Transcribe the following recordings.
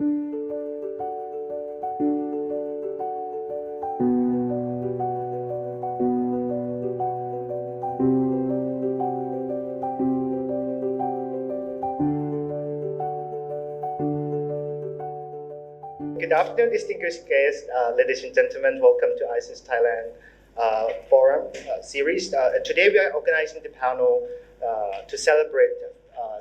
Good afternoon, distinguished guests, ladies and gentlemen. Welcome to ASEAN Thailand Forum series. Today we are organizing the panel to celebrate the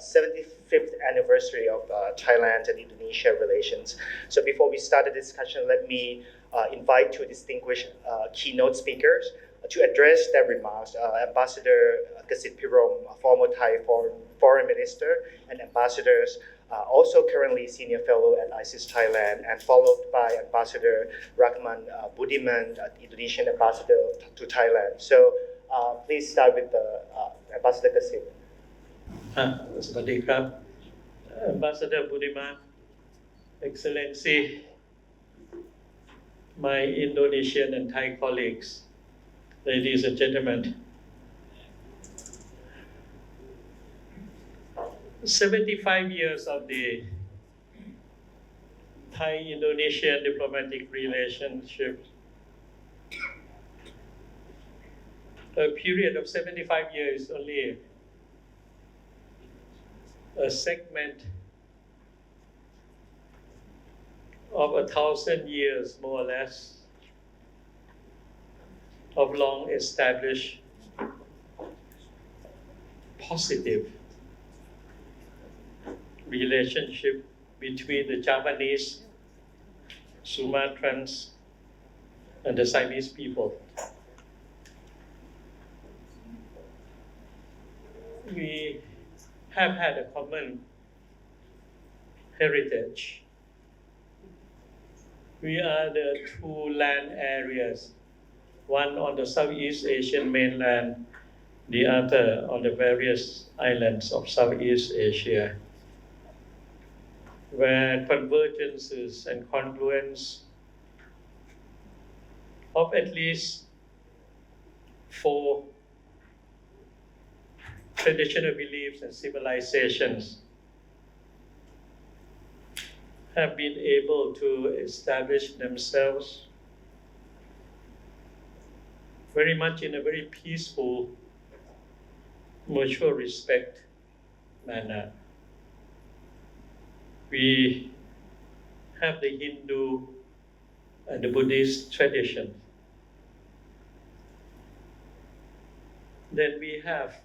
75th anniversary of Thailand and Indonesia relations. So before we start the discussion, let me invite two distinguished keynote speakers to address their remarks. Ambassador Kasit Pirom, former Thai foreign minister, and ambassadors also currently senior fellow at ISIS Thailand, and followed by Ambassador Rahman Budiman, Indonesian ambassador to Thailand. So please start with the Ambassador Kasit. สวัสดีครับ Ambassador Budiman, Excellency, my Indonesian and Thai colleagues, ladies and gentlemen. 75 years of the Thai-Indonesian diplomatic relationship, a period of 75 years only a segment of 1,000 years, more or less, of long established positive relationship between the Javanese, Sumatrans, and the Siamese people. We have had a common heritage. We are the two land areas, one on the Southeast Asian mainland, the other on the various islands of Southeast Asia, where convergences and confluence of at least 4 traditional beliefs and civilizations have been able to establish themselves very much in a very peaceful, mutual respect manner. We have the Hindu and the Buddhist tradition. Then we have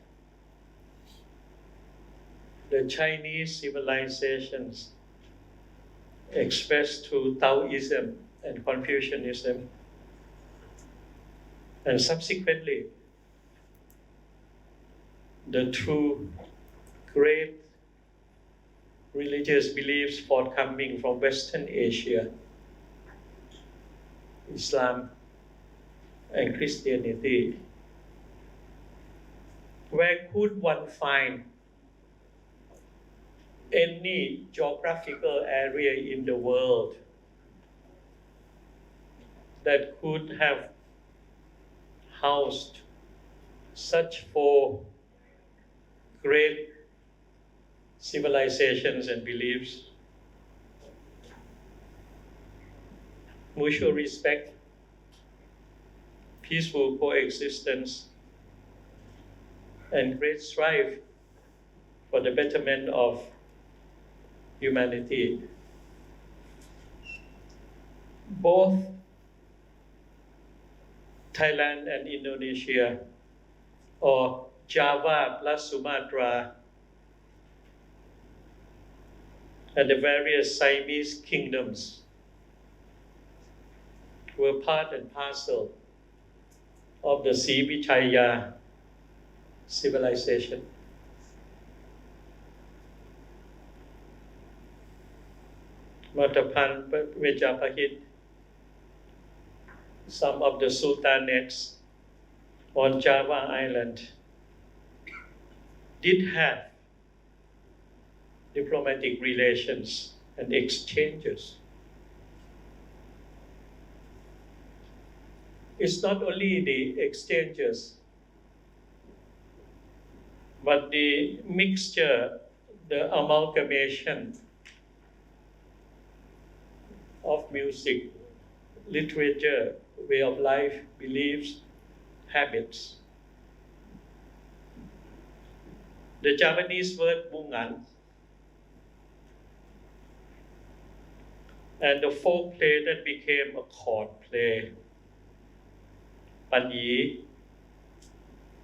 the Chinese civilizations expressed through Taoism and Confucianism, and subsequently the two great religious beliefs forthcoming from Western Asia, Islam and Christianity. Where could one find any geographical area in the world that could have housed such 4 great civilizations and beliefs? Mutual respect, peaceful coexistence, and great strive for the betterment of humanity. Both Thailand and Indonesia, or Java plus Sumatra, and the various Siamese kingdoms were part and parcel of the Sriwijaya civilization. Majapahit, some of the sultanates on Java Island did have diplomatic relations and exchanges. It's not only the exchanges, but the mixture, the amalgamation of music, literature, way of life, beliefs, habits. The Japanese word mungan and the folk play that became a chord play, Panyi,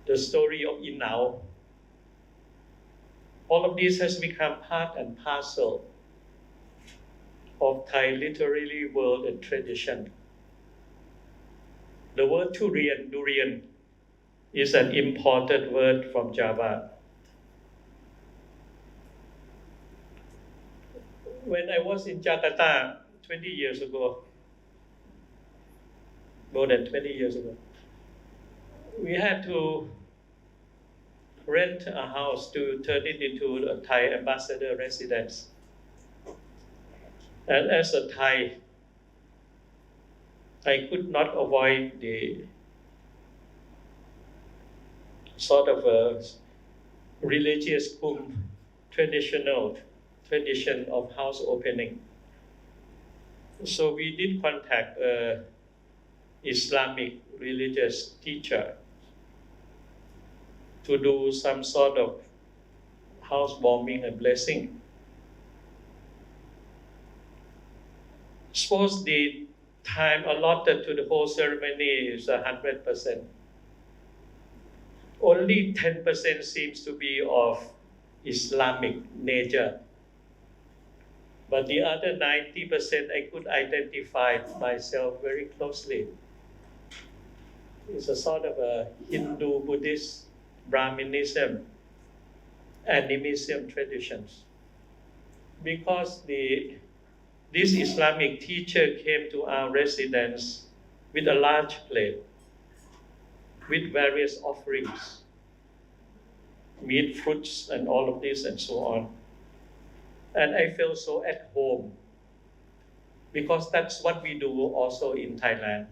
the story of Inao, all of this has become part and parcel of Thai literary world and tradition. The word durian, is an imported word from Java. When I was in Jakarta 20 years ago, more than 20 years ago, we had to rent a house to turn it into a Thai ambassador residence. And as a Thai, I could not avoid the sort of a religious traditional tradition of house opening. So we did contact an Islamic religious teacher to do some sort of housewarming and blessing. Suppose the time allotted to the whole ceremony is 100%. Only 10% seems to be of Islamic nature. But the other 90% I could identify myself very closely. It's a sort of a Hindu, Buddhist, Brahminism, animism traditions. Because this Islamic teacher came to our residence with a large plate with various offerings, meat, fruits, and all of this and so on. And I felt so at home because that's what we do also in Thailand.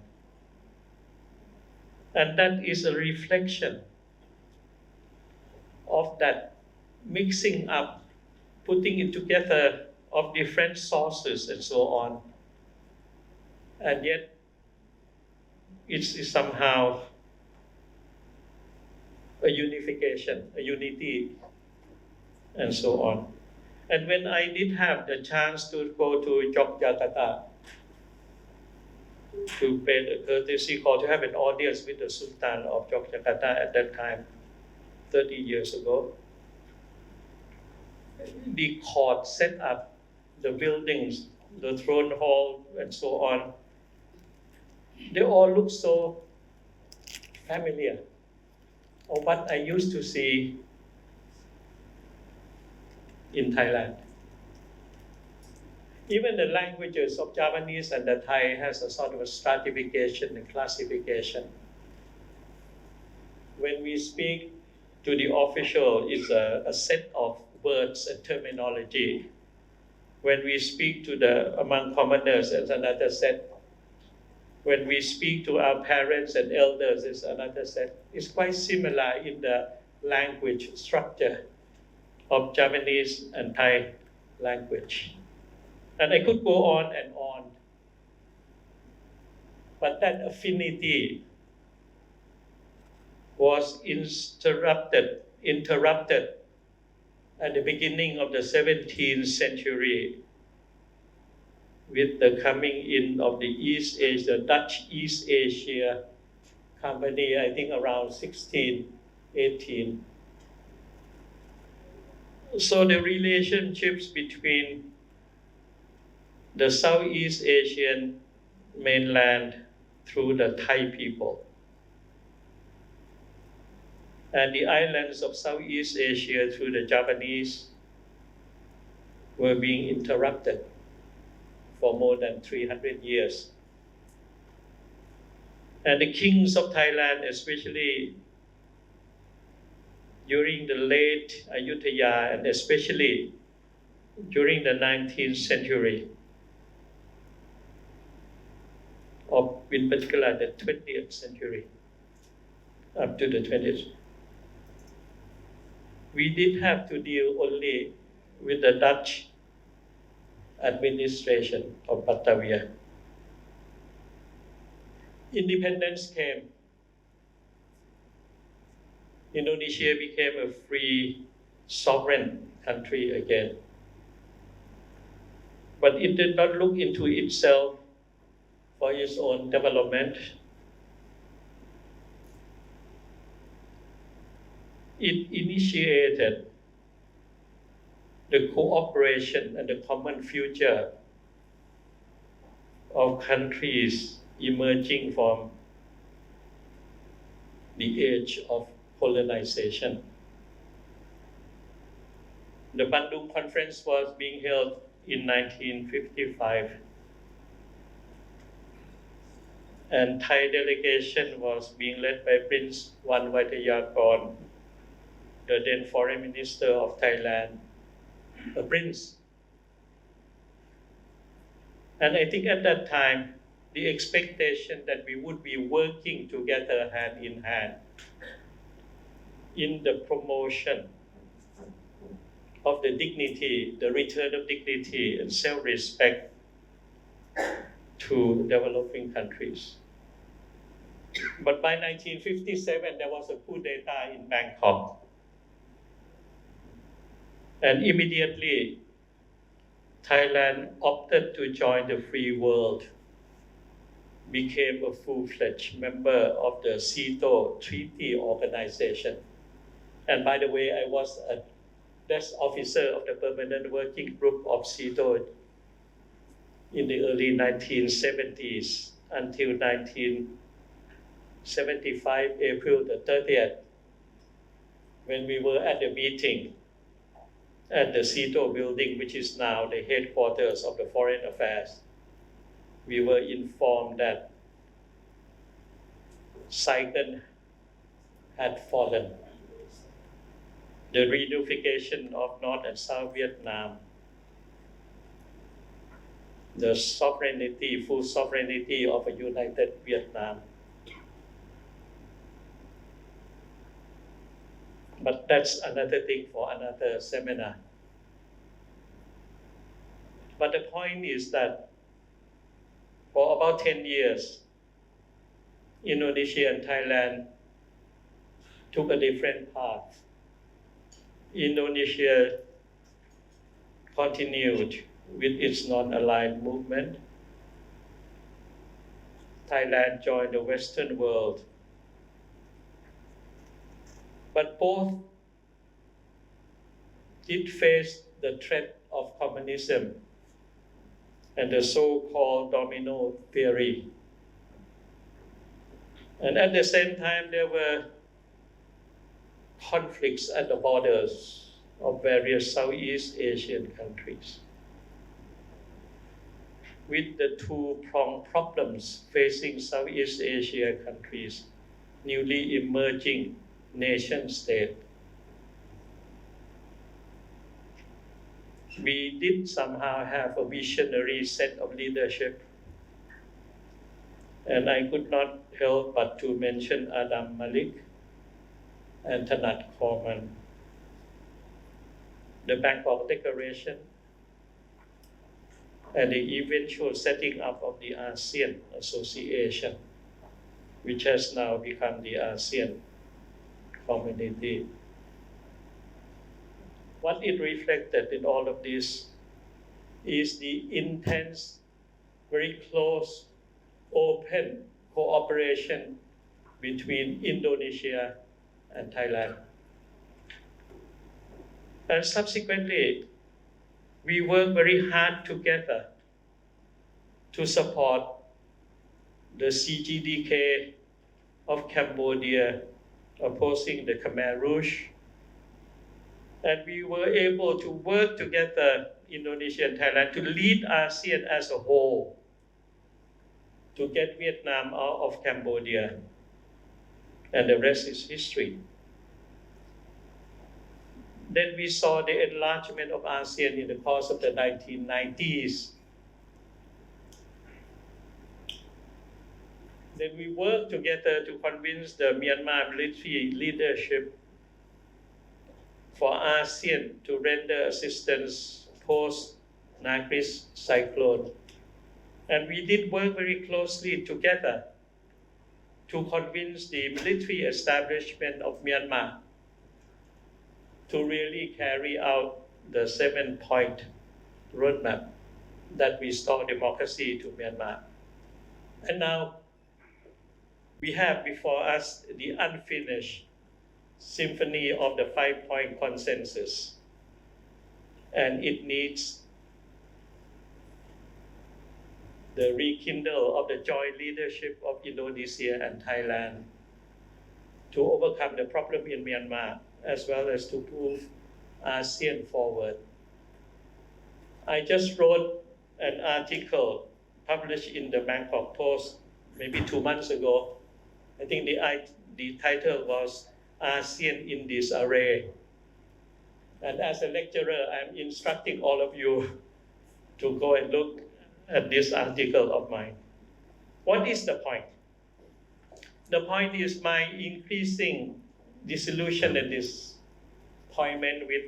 And that is a reflection of that mixing up, putting it together of different sources and so on. And yet, it's somehow a unification, a unity, and so on. And when I did have the chance to go to Yogyakarta to pay the courtesy call to have an audience with the Sultan of Yogyakarta at that time, 30 years ago, the court set up, the buildings, the throne hall, and so on, they all look so familiar of what I used to see in Thailand. Even the languages of Japanese and the Thai has a sort of a stratification and classification. When we speak to the official, it's a set of words and terminology. When we speak to among commoners, it's another set. When we speak to our parents and elders, it's another set. It's quite similar in the language structure of Japanese and Thai language. And I could go on and on. But that affinity was interrupted at the beginning of the 17th century with the coming in of the Dutch East Asia Company, I think around 1618. So the relationships between the Southeast Asian mainland through the Thai people and the islands of Southeast Asia through the Japanese were being interrupted for more than 300 years. And the kings of Thailand, especially during the late Ayutthaya and especially during the 19th century, or in particular the 20th century, up to the 20th, we did have to deal only with the Dutch administration of Batavia. Independence came. Indonesia became a free, sovereign country again. But it did not look into itself for its own development. It initiated the cooperation and the common future of countries emerging from the age of colonization. The Bandung Conference was being held in 1955, and Thai delegation was being led by Prince Wan Vaidyakorn, the then Foreign Minister of Thailand, a prince. And I think at that time, the expectation that we would be working together hand in hand in the promotion of the dignity, the return of dignity and self-respect to developing countries. But by 1957, there was a coup d'etat in Bangkok. And immediately, Thailand opted to join the free world, became a full-fledged member of the CETO Treaty Organization. And by the way, I was a desk officer of the Permanent Working Group of CETO in the early 1970s until 1975, April the 30th, when we were at the meeting at the CETO building, which is now the headquarters of the Foreign Affairs. We were informed that Saigon had fallen. The reunification of North and South Vietnam, the sovereignty, full sovereignty of a united Vietnam. But that's another thing for another seminar. But the point is that for about 10 years, Indonesia and Thailand took a different path. Indonesia continued with its non-aligned movement. Thailand joined the Western world. But both did face the threat of communism and the so-called domino theory. And at the same time, there were conflicts at the borders of various Southeast Asian countries. With the two-pronged problems facing Southeast Asia countries, newly emerging nation state, we did somehow have a visionary set of leadership. And I could not help but to mention Adam Malik and Thanat Korman. The Bangkok Declaration and the eventual setting up of the ASEAN Association, which has now become the ASEAN Community. What it reflected in all of this is the intense, very close, open cooperation between Indonesia and Thailand. And subsequently, we worked very hard together to support the CGDK of Cambodia opposing the Khmer Rouge. And we were able to work together, Indonesia and Thailand, to lead ASEAN as a whole, to get Vietnam out of Cambodia. And the rest is history. Then we saw the enlargement of ASEAN in the course of the 1990s. Then we worked together to convince the Myanmar military leadership for ASEAN to render assistance post Nagris cyclone. And we did work very closely together to convince the military establishment of Myanmar to really carry out the 7-point roadmap that restore democracy to Myanmar. And now we have before us the unfinished symphony of the 5-point consensus. And it needs the rekindle of the joint leadership of Indonesia and Thailand to overcome the problem in Myanmar, as well as to move ASEAN forward. I just wrote an article published in the Bangkok Post maybe 2 months ago. I think the title was ASEAN in Disarray. And as a lecturer, I'm instructing all of you to go and look at this article of mine. What is the point? The point is my increasing disillusion and disappointment with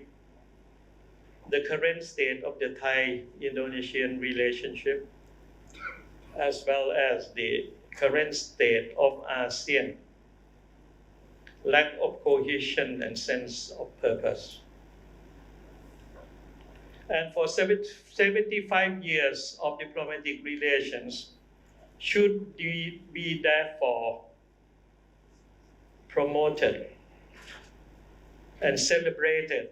the current state of the Thai-Indonesian relationship, as well as the current state of ASEAN, lack of cohesion and sense of purpose. And for 75 years of diplomatic relations, should be therefore promoted and celebrated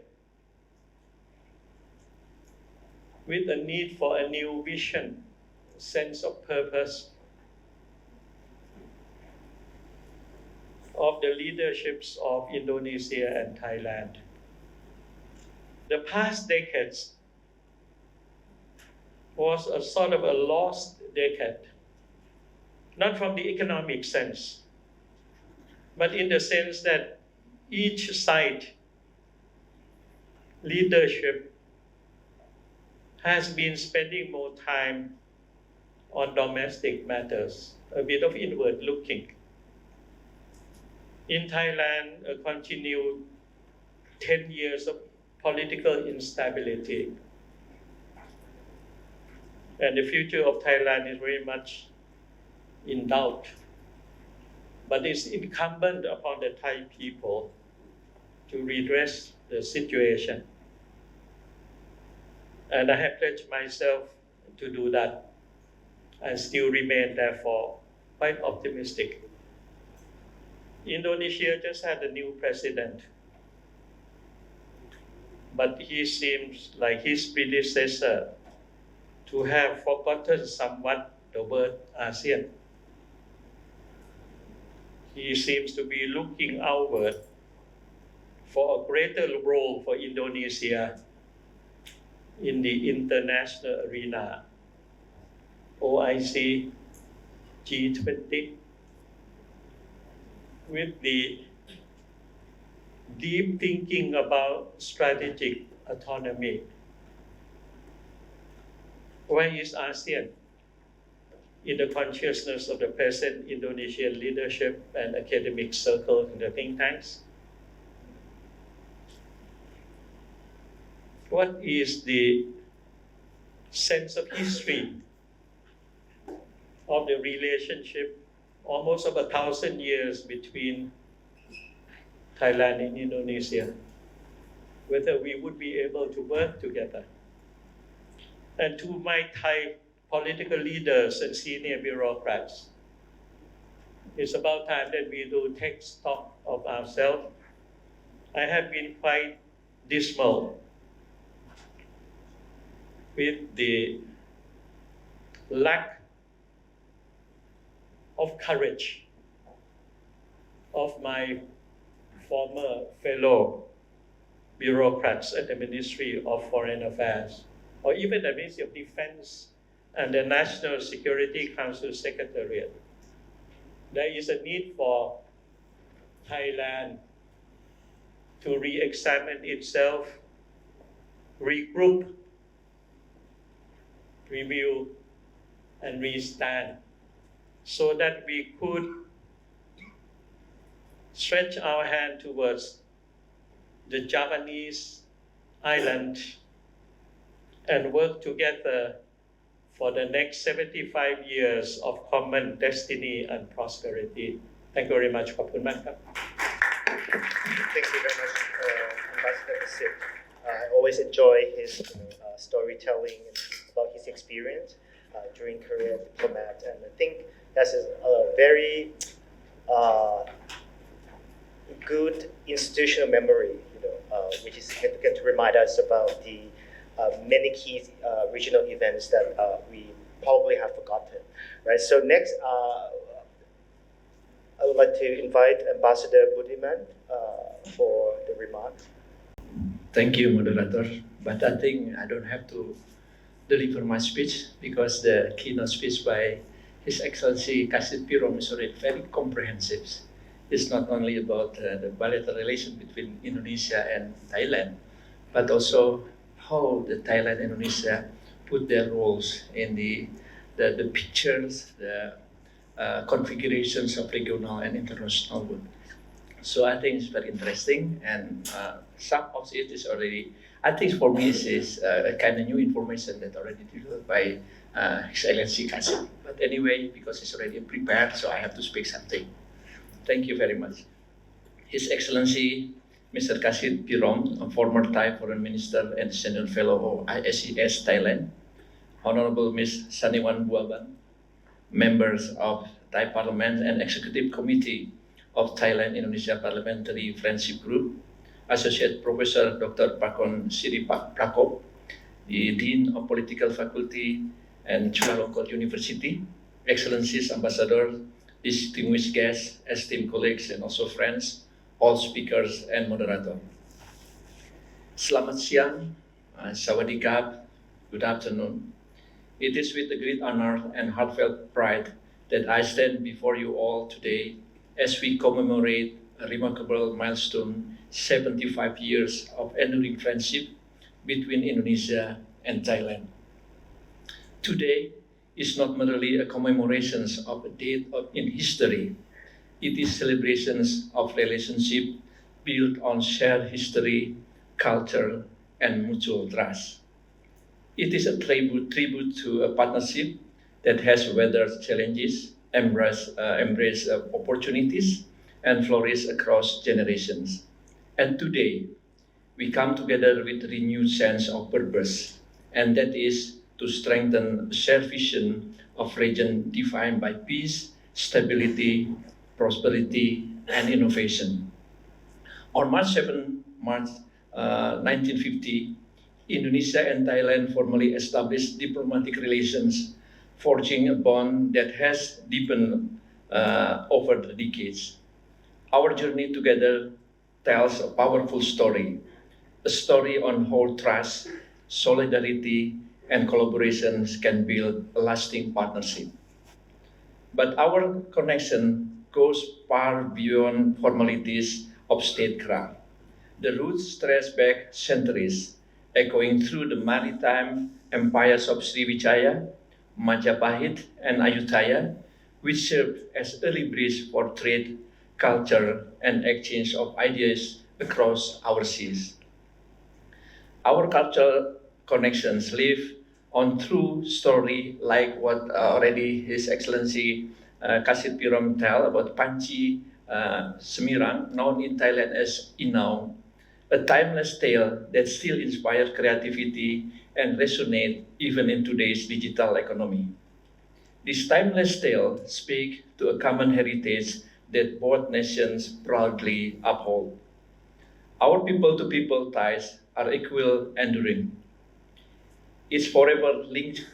with a need for a new vision, sense of purpose of the leaderships of Indonesia and Thailand. The past decades was a sort of a lost decade, not from the economic sense, but in the sense that each side leadership has been spending more time on domestic matters, a bit of inward looking. In Thailand, a continued 10 years of political instability. And the future of Thailand is very much in doubt. But it's incumbent upon the Thai people to redress the situation. And I have pledged myself to do that. I still remain, therefore, quite optimistic. Indonesia just had a new president, but he seems like his predecessor to have forgotten somewhat the word ASEAN. He seems to be looking outward for a greater role for Indonesia in the international arena, OIC, G20, with the deep thinking about strategic autonomy. Where is ASEAN in the consciousness of the present Indonesian leadership and academic circles and the think tanks? What is the sense of history of the relationship almost of 1,000 years between Thailand and Indonesia? Whether we would be able to work together. And to my Thai political leaders and senior bureaucrats, it's about time that we do take stock of ourselves. I have been quite dismal with the lack of courage of my former fellow bureaucrats at the Ministry of Foreign Affairs, or even the Ministry of Defense and the National Security Council Secretariat. There is a need for Thailand to re-examine itself, regroup, review, and restand, so that we could stretch our hand towards the Javanese island and work together for the next 75 years of common destiny and prosperity. Thank you very much. ขอบคุณมากครับ Thank you very much, Ambassador Kasit. I always enjoy his storytelling about his experience during career as diplomat, and I think that's a very good institutional memory, which is significant to remind us about the many key regional events that we probably have forgotten. Right. So next, I would like to invite Ambassador Budiman for the remarks. Thank you, moderator. But I think I don't have to deliver my speech because the keynote speech by His Excellency Kasit Pirom is already very comprehensive. It's not only about the bilateral relation between Indonesia and Thailand, but also how the Thailand and Indonesia put their roles in the pictures, the configurations of regional and international work. So I think it's very interesting, and some of it is already, I think for me, it is a kind of new information that already delivered by His Excellency Kasit. But anyway, because it's already prepared, so I have to speak something. Thank you very much. His Excellency Mr. Kasit Pirom, a former Thai Foreign Minister and Senior Fellow of ISES Thailand, Honorable Ms. Saniwan Buaban, members of Thai Parliament and Executive Committee of Thailand-Indonesia Parliamentary Friendship Group, Associate Professor Dr. Prakon Siripak Prakop, the Dean of Political Faculty and Chulalongkorn University, Excellencies, Ambassador, distinguished guests, esteemed colleagues, and also friends, all speakers and moderator. Selamat siang, Sawadee Krap, good afternoon. It is with a great honor and heartfelt pride that I stand before you all today as we commemorate a remarkable milestone, 75 years of enduring friendship between Indonesia and Thailand. Today is not merely a commemoration of a date in history. It is celebrations of relationship built on shared history, culture, and mutual trust. It is a tribute to a partnership that has weathered challenges, embraced opportunities, and flourished across generations. And today, we come together with a renewed sense of purpose, and that is to strengthen a shared vision of region defined by peace, stability, prosperity, and innovation. On March 7, 1950, Indonesia and Thailand formally established diplomatic relations, forging a bond that has deepened over the decades. Our journey together tells a powerful story, a story on how trust, solidarity, and collaborations can build a lasting partnership. But our connection goes far beyond formalities of statecraft. The roots trace back centuries, echoing through the maritime empires of Sriwijaya, Majapahit, and Ayutthaya, which served as early bridge for trade, culture, and exchange of ideas across our seas. Our cultural connections live on true story like what already His Excellency Kasit Pirom tell about Panci Semirang, known in Thailand as Inau, a timeless tale that still inspires creativity and resonates even in today's digital economy. This timeless tale speaks to a common heritage that both nations proudly uphold. Our people-to-people ties are equal enduring. It's forever linked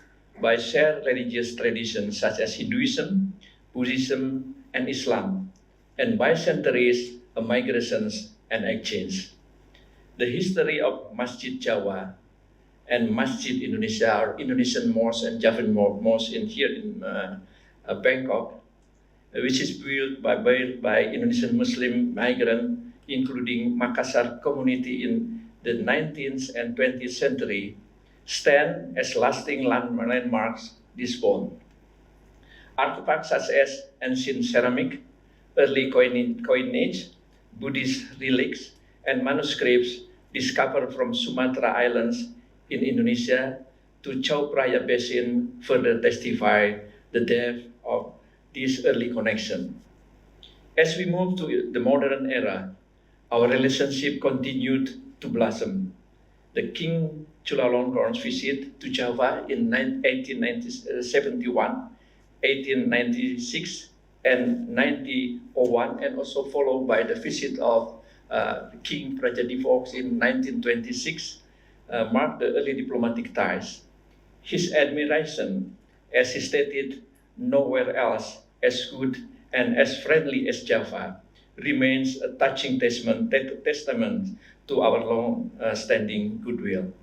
by shared religious traditions such as Hinduism, Buddhism, and Islam, and by centuries of migrations and exchange. The history of Masjid Jawa and Masjid Indonesia, or Indonesian Mosque and Javan Mosque here in Bangkok, which is built by Indonesian Muslim migrants, including Makassar community in the 19th and 20th century, stand as lasting landmarks this bond. Artifacts such as ancient ceramic, early coinage, Buddhist relics, and manuscripts discovered from Sumatra Islands in Indonesia to Chao Phraya Basin further testify the depth of this early connection. As we move to the modern era, our relationship continued to blossom. The King Chulalongkorn's visit to Java in 1871, 1896, and 1901, and also followed by the visit of King Prajadivok in 1926, marked the early diplomatic ties. His admiration, as he stated, nowhere else as good and as friendly as Java, remains a touching testament to our long-standing goodwill.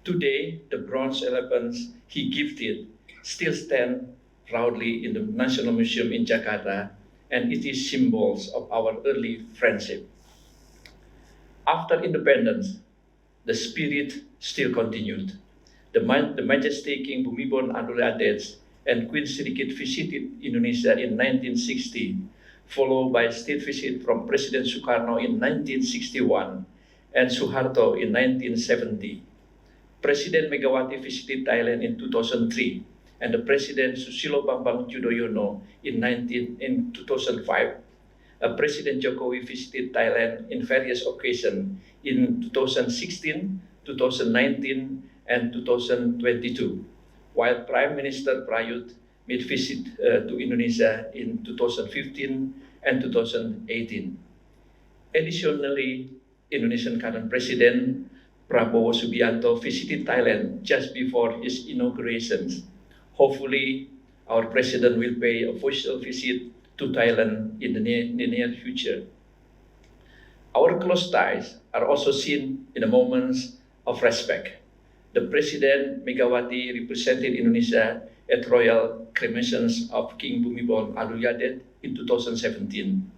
Today, the bronze elephants he gifted still stand proudly in the National Museum in Jakarta, and it is symbols of our early friendship. After independence, the spirit still continued. The majestic King Bhumibol Adulyadej and Queen Sirikit visited Indonesia in 1960, followed by a state visit from President Sukarno in 1961 and Suharto in 1970. President Megawati visited Thailand in 2003, and the President Susilo Bambang Yudhoyono in 2005. President Jokowi visited Thailand in various occasions in 2016, 2019, and 2022, while Prime Minister Prayut made visit to Indonesia in 2015 and 2018. Additionally, Indonesian current President Prabowo Subianto visited Thailand just before his inauguration. Hopefully, our President will pay a official visit to Thailand in the near future. Our close ties are also seen in the moments of respect. The President Megawati represented Indonesia at royal cremations of King Bhumibol Adulyadej in 2017.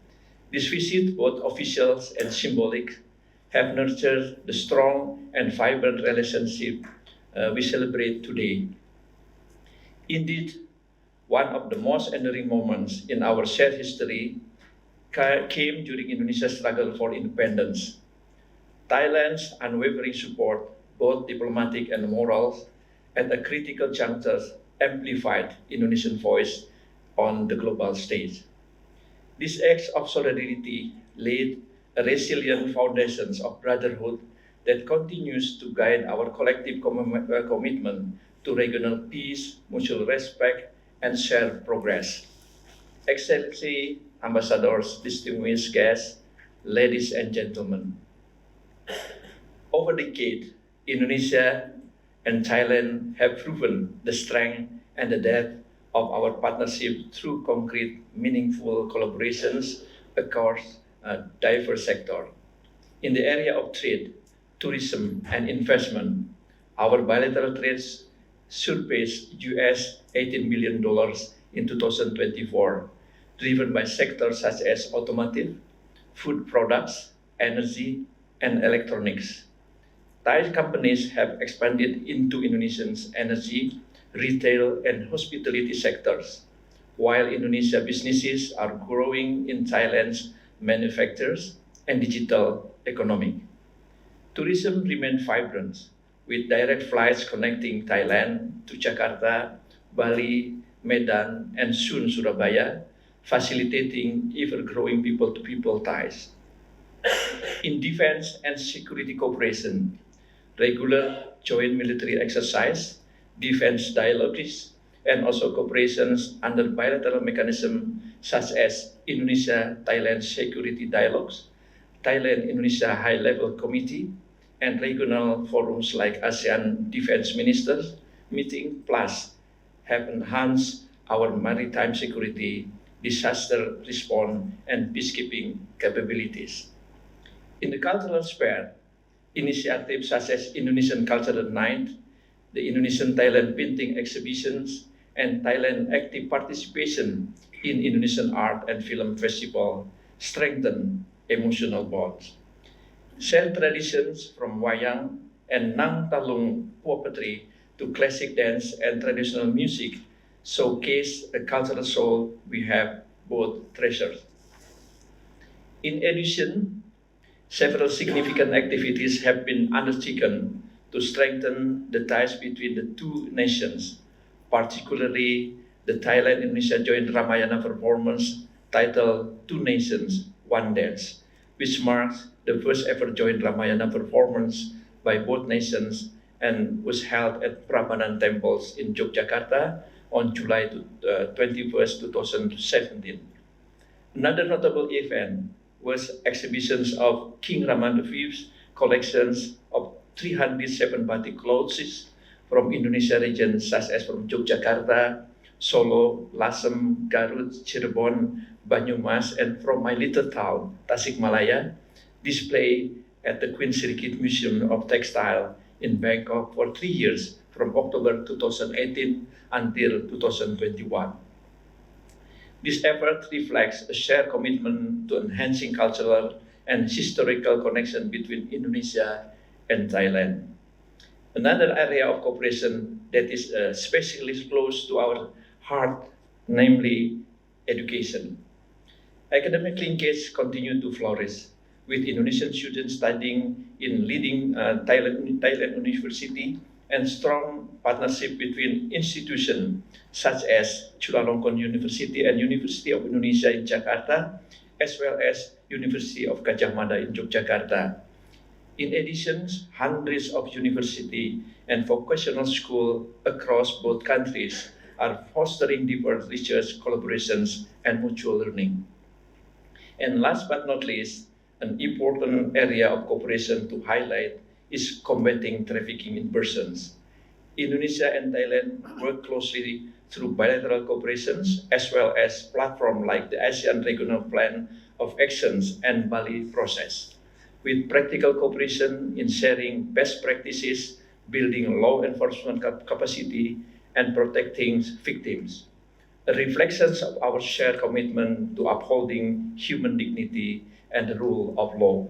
This visit, both official and symbolic, have nurtured the strong and vibrant relationship we celebrate today. Indeed, one of the most enduring moments in our shared history came during Indonesia's struggle for independence. Thailand's unwavering support, both diplomatic and moral, at a critical juncture amplified Indonesian voice on the global stage. These acts of solidarity laid a resilient foundation of brotherhood that continues to guide our collective commitment to regional peace, mutual respect, and shared progress. Excellency, ambassadors, distinguished guests, ladies and gentlemen, over decades, Indonesia and Thailand have proven the strength and the depth of our partnership through concrete, meaningful collaborations across diverse sectors. In the area of trade, tourism, and investment, our bilateral trades surpassed US $18 billion in 2024, driven by sectors such as automotive, food products, energy, and electronics. Thai companies have expanded into Indonesia's energy, retail, and hospitality sectors, while Indonesia businesses are growing in Thailand's manufacturers and digital economy. Tourism remains vibrant, with direct flights connecting Thailand to Jakarta, Bali, Medan, and soon Surabaya, facilitating ever-growing people-to-people ties. In defense and security cooperation, regular joint military exercise, defense dialogues, and also cooperations under bilateral mechanisms such as Indonesia-Thailand Security Dialogues, Thailand-Indonesia High-Level Committee, and regional forums like ASEAN Defense Ministers Meeting Plus have enhanced our maritime security, disaster response, and peacekeeping capabilities. In the cultural sphere, initiatives such as Indonesian Cultural Night, the Indonesian Thailand Painting Exhibitions, and Thailand active participation in Indonesian Art and Film Festival strengthen emotional bonds. Shared traditions from wayang and Nang Talung puppetry to classic dance and traditional music showcase the cultural soul we have both treasured. In addition, several significant activities have been undertaken to strengthen the ties between the two nations, particularly the Thailand-Indonesia joint Ramayana performance titled Two Nations, One Dance, which marks the first ever joint Ramayana performance by both nations and was held at Prambanan temples in Yogyakarta on July 21st, 2017. Another notable event was exhibitions of King Rama V's collections of 307 batik clothes from Indonesia region such as from Yogyakarta, Solo, Lasem, Garut, Cirebon, Banyumas, and from my little town, Tasikmalaya, displayed at the Queen Sirikit Museum of Textile in Bangkok for 3 years from October 2018 until 2021. This effort reflects a shared commitment to enhancing cultural and historical connection between Indonesia and Thailand. Another area of cooperation that is especially close to our heart, namely education. Academic linkage continue to flourish, with Indonesian students studying in leading Thailand university and strong partnership between institutions such as Chulalongkorn University and University of Indonesia in Jakarta, as well as University of Gadjah Mada in Yogyakarta. In addition, hundreds of university and vocational schools across both countries are fostering deeper research collaborations and mutual learning. And last but not least, an important area of cooperation to highlight is combating trafficking in persons. Indonesia and Thailand work closely through bilateral cooperations as well as platforms like the ASEAN Regional Plan of Actions and Bali Process, with practical cooperation in sharing best practices, building law enforcement capacity, and protecting victims. A reflection of our shared commitment to upholding human dignity and the rule of law.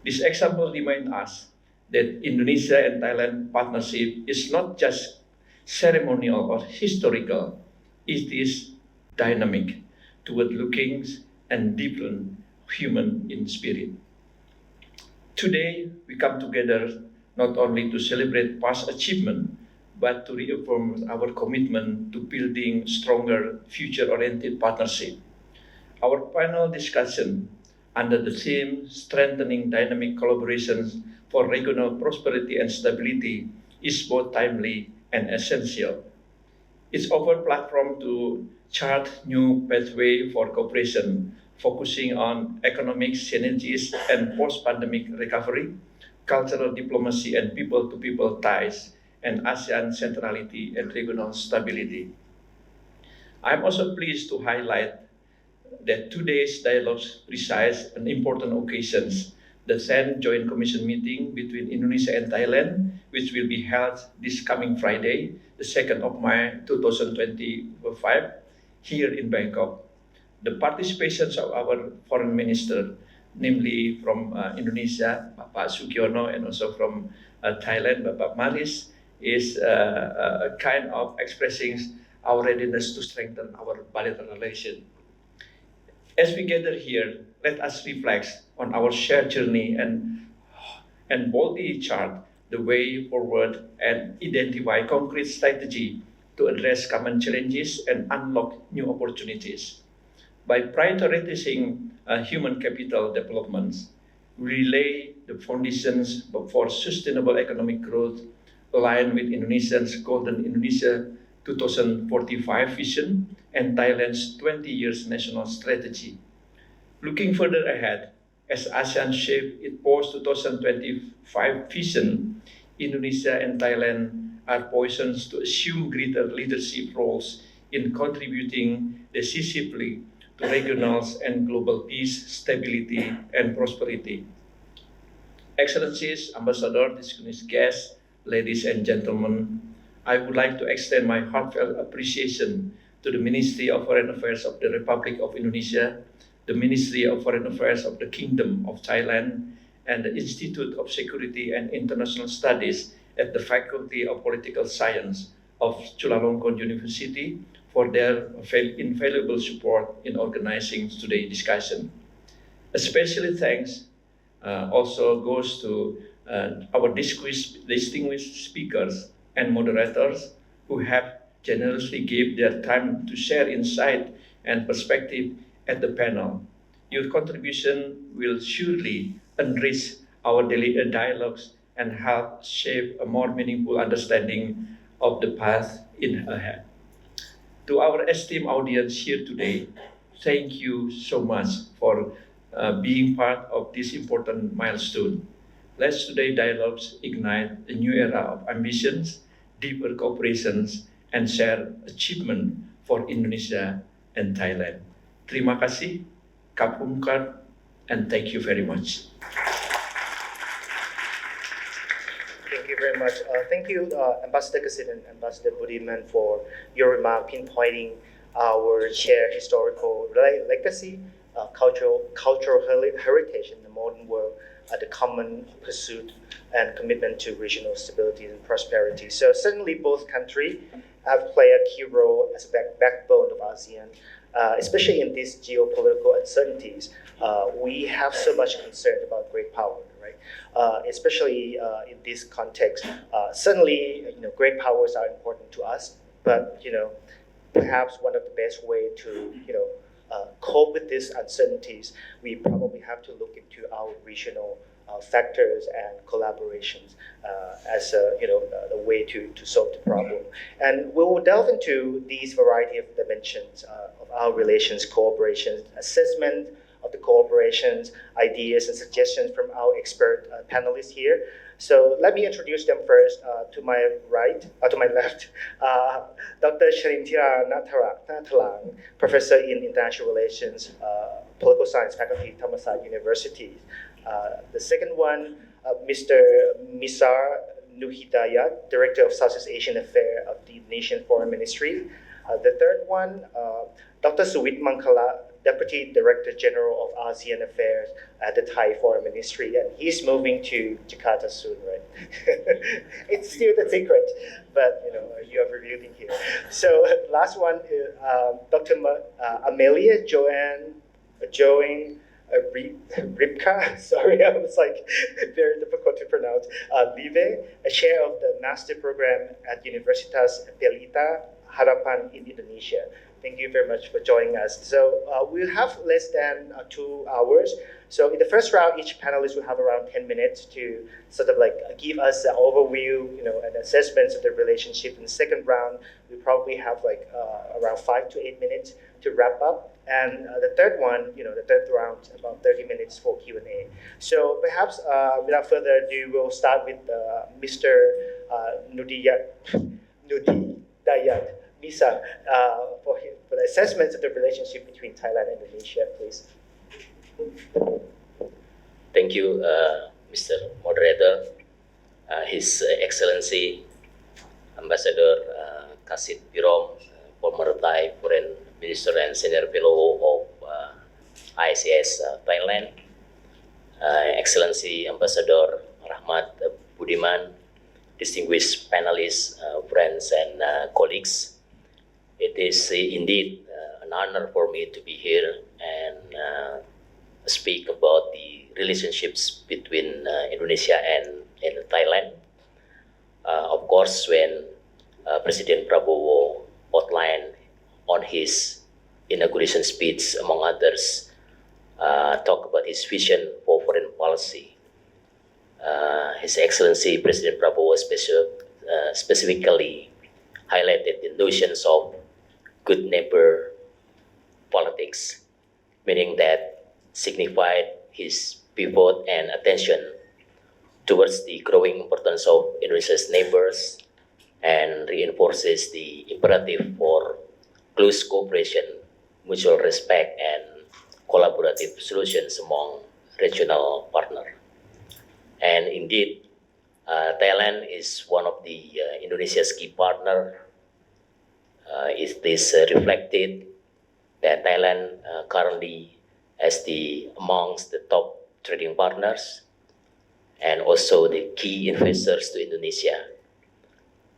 This example reminds us that Indonesia and Thailand partnership is not just ceremonial or historical, it is dynamic, toward-looking and deeply human in spirit. Today, we come together not only to celebrate past achievement, but to reaffirm our commitment to building stronger, future-oriented partnership. Our panel discussion under the theme Strengthening Dynamic Collaborations for Regional Prosperity and Stability is both timely and essential. It's our platform to chart new pathway for cooperation, focusing on economic synergies and post-pandemic recovery, cultural diplomacy and people-to-people ties, and ASEAN centrality and regional stability. I'm also pleased to highlight that today's dialogues resides on important occasions, the 10th Joint Commission meeting between Indonesia and Thailand, which will be held this coming Friday, the 2nd of May 2025, here in Bangkok. The participations of our foreign minister, namely from Indonesia, Pak Sugiono, and also from Thailand, Pak Maris, is a kind of expressing our readiness to strengthen our bilateral relation. As we gather here, let us reflect on our shared journey and boldly chart the way forward and identify concrete strategy to address common challenges and unlock new opportunities. By prioritizing human capital development, we lay the foundations for sustainable economic growth aligned with Indonesia's Golden Indonesia 2045 vision and Thailand's 20 years national strategy. Looking further ahead, as ASEAN shapes its post-2025 vision, Indonesia and Thailand are poised to assume greater leadership roles in contributing decisively to regional and global peace, stability, and prosperity. Excellencies, Ambassador, distinguished guests, ladies and gentlemen, I would like to extend my heartfelt appreciation to the Ministry of Foreign Affairs of the Republic of Indonesia, the Ministry of Foreign Affairs of the Kingdom of Thailand, and the Institute of Security and International Studies at the Faculty of Political Science of Chulalongkorn University for their invaluable support in organizing today's discussion. Especially thanks also goes to our distinguished speakers and moderators who have generously gave their time to share insight and perspective at the panel. Your contribution will surely enrich our daily dialogues and help shape a more meaningful understanding of the path in ahead. To our esteemed audience here today, thank you so much for being part of this important milestone. Let's today dialogues ignite a new era of ambitions, deeper cooperations, and shared achievement for Indonesia and Thailand. Terima kasih, Kapungkar, and thank you very much. Thank you very much. Thank you, Ambassador Kasit and Ambassador Budiman, for your remark pinpointing our shared historical legacy, cultural heritage in the modern world, the common pursuit and commitment to regional stability and prosperity. So certainly both countries have played a key role as a backbone of ASEAN, especially in these geopolitical uncertainties. We have so much concern about great power, right? Especially in this context. Certainly, great powers are important to us, but perhaps one of the best way to cope with these uncertainties, we probably have to look into our regional factors and collaborations as the way to solve the problem. And we will delve into these variety of dimensions of our relations, cooperation, assessment of the cooperations, ideas and suggestions from our expert panelists here. So let me introduce them first. To my left, Dr. Sriwijaya Nathalang, Professor in International Relations, Political Science Faculty, Thammasat University. The second one, Mr. Misar Nuhidayat, Director of Southeast Asian Affairs of the Indonesian Foreign Ministry. The third one, Dr. Suwit Mangkala, Deputy Director General of ASEAN Affairs at the Thai Foreign Ministry, and he's moving to Jakarta soon, right? It's still the secret, but you have reviewed him here. So last one, Dr. Amelia Joanne Ripka, sorry, I was very difficult to pronounce. Live, a chair of the master program at Universitas Pelita Harapan in Indonesia. Thank you very much for joining us. So we'll have less than 2 hours. So in the first round, each panelist will have around 10 minutes to sort of give us an overview, and assessments of the relationship. In the second round, we probably have around 5 to 8 minutes to wrap up. And the third one, the third round, about 30 minutes for Q&A. So perhaps without further ado, we'll start with Mr. Nudiyat Misa for the assessments of the relationship between Thailand and Indonesia, please. Thank you, Mr. Moderator, His Excellency Ambassador Kasit Pirom, former Thai Foreign Minister and Senior Fellow of ICS Thailand, Excellency Ambassador Rahmat Budiman, distinguished panelists, friends and colleagues. It is indeed an honor for me to be here and speak about the relationships between Indonesia and Thailand. Of course, when President Prabowo outlined on his inauguration speech, among others, talk about his vision for foreign policy. His Excellency President Prabowo specifically highlighted the notions of good neighbor politics, meaning that signified his pivot and attention towards the growing importance of Indonesia's neighbors and reinforces the imperative for close cooperation, mutual respect, and collaborative solutions among regional partners. And indeed, Thailand is one of the Indonesia's key partners. It is reflected that Thailand currently has amongst the top trading partners and also the key investors to Indonesia.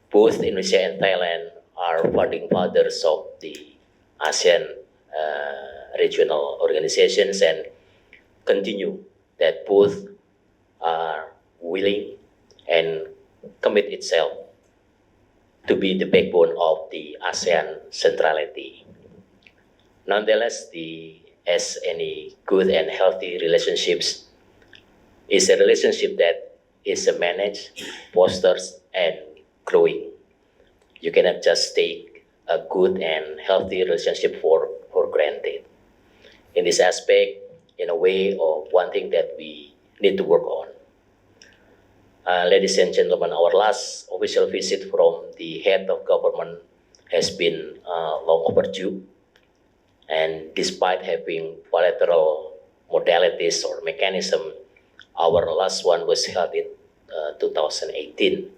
Both Indonesia and Thailand are founding fathers of the ASEAN regional organizations, and continue that both are willing and commit itself to be the backbone of the ASEAN centrality. Nonetheless, as any good and healthy relationships is a relationship that is managed, fosters, and growing. You cannot just take a good and healthy relationship for granted. In this aspect, in a way, or one thing that we need to work on. Ladies and gentlemen, our last official visit from the head of government has been long overdue. And despite having bilateral modalities or mechanism, our last one was held in 2018.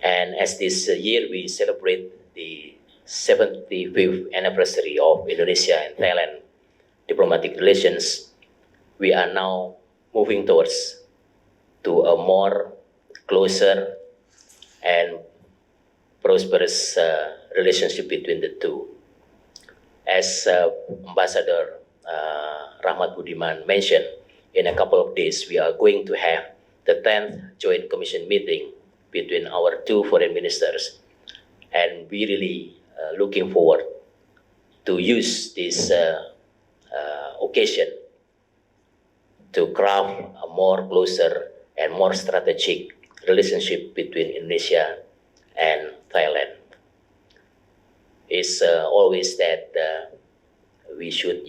And as this year we celebrate the 75th anniversary of Indonesia and Thailand diplomatic relations, we are now moving towards to a more closer and prosperous relationship between the two. As Ambassador Rahmat Budiman mentioned, in a couple of days we are going to have the 10th Joint Commission meeting between our two foreign ministers, and we really looking forward to use this occasion to craft a more closer and more strategic relationship between Indonesia and Thailand. It's always that we should,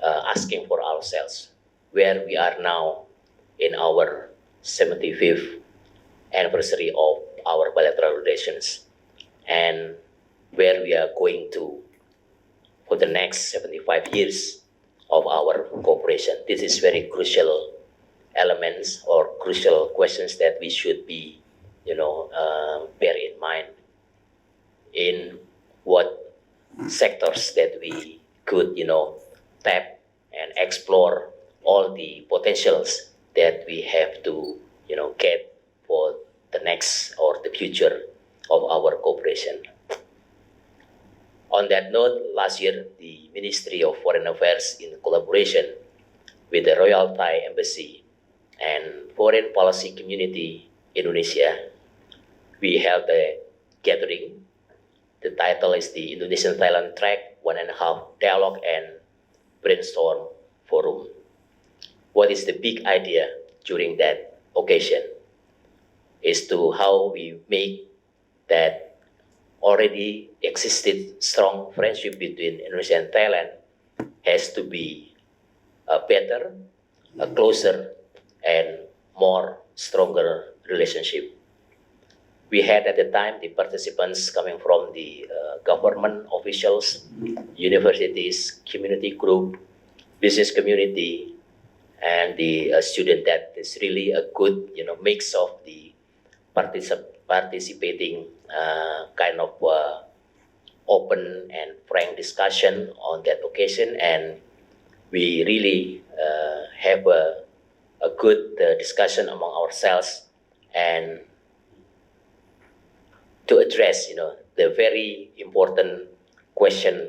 asking for ourselves where we are now in our 75th anniversary of our bilateral relations, and where we are going to for the next 75 years of our cooperation. This is very crucial elements or crucial questions that we should be, bear in mind in what sectors that we could, tap and explore all the potentials that we have to, get for the next or the future of our cooperation. On that note, last year, the Ministry of Foreign Affairs, in collaboration with the Royal Thai Embassy and Foreign Policy Community Indonesia, we held a gathering. The title is the Indonesian-Thailand Track 1.5 Dialogue and Brainstorm Forum. What is the big idea during that occasion is to how we make that already existed strong friendship between Indonesia and Thailand has to be a better, a closer, and more stronger relationship. We had at the time the participants coming from the government officials, universities, community group, business community, and the student. That is really a good, mix of the participating kind of open and frank discussion on that occasion, and we really have a good discussion among ourselves and to address, the very important question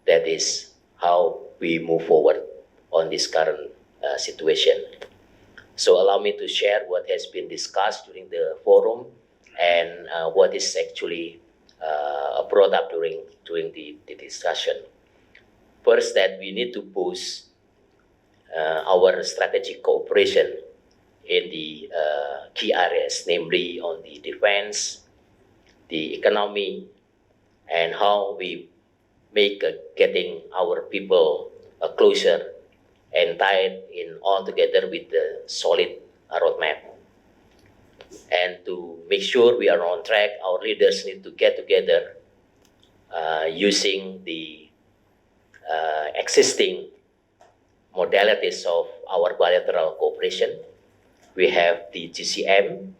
that is how we move forward on this current situation. So allow me to share what has been discussed during the forum and what is actually brought up during the discussion. First, that we need to boost our strategic cooperation in the key areas, namely on the defense, the economy, and how we make getting our people closer and tied in all together with the solid roadmap. And to make sure we are on track, our leaders need to get together using the existing modalities of our bilateral cooperation. We have the GCM,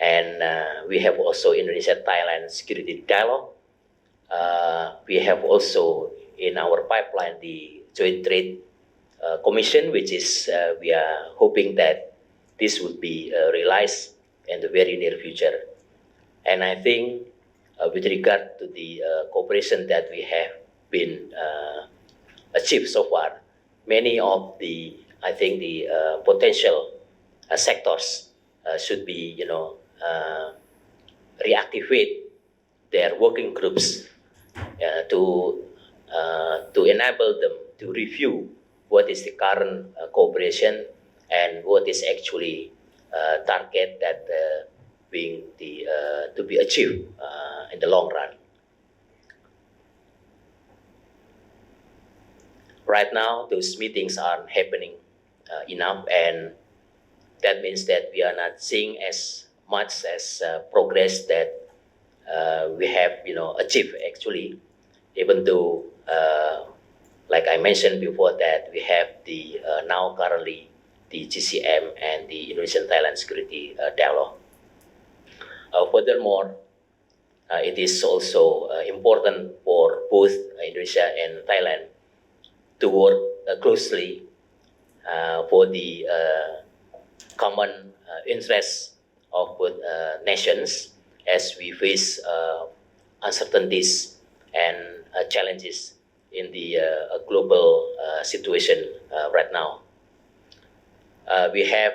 and we have also Indonesia-Thailand Security Dialogue. We have also in our pipeline the Joint Trade Commission, which is we are hoping that this would be realized in the very near future. And I think with regard to the cooperation that we have been achieved so far, many of the, I think the potential sectors should be, reactivate their working groups to enable them to review what is the current cooperation and what is actually target that being the to be achieved in the long run. Right now, those meetings aren't happening enough, and that means that we are not seeing as much as progress that we have, achieved actually. Even though, like I mentioned before, that we have the now currently the GCM and the Indonesian Thailand Security Dialogue. Furthermore, it is also important for both Indonesia and Thailand to work closely for the common interests of both nations as we face uncertainties and challenges in the global situation right now. We have,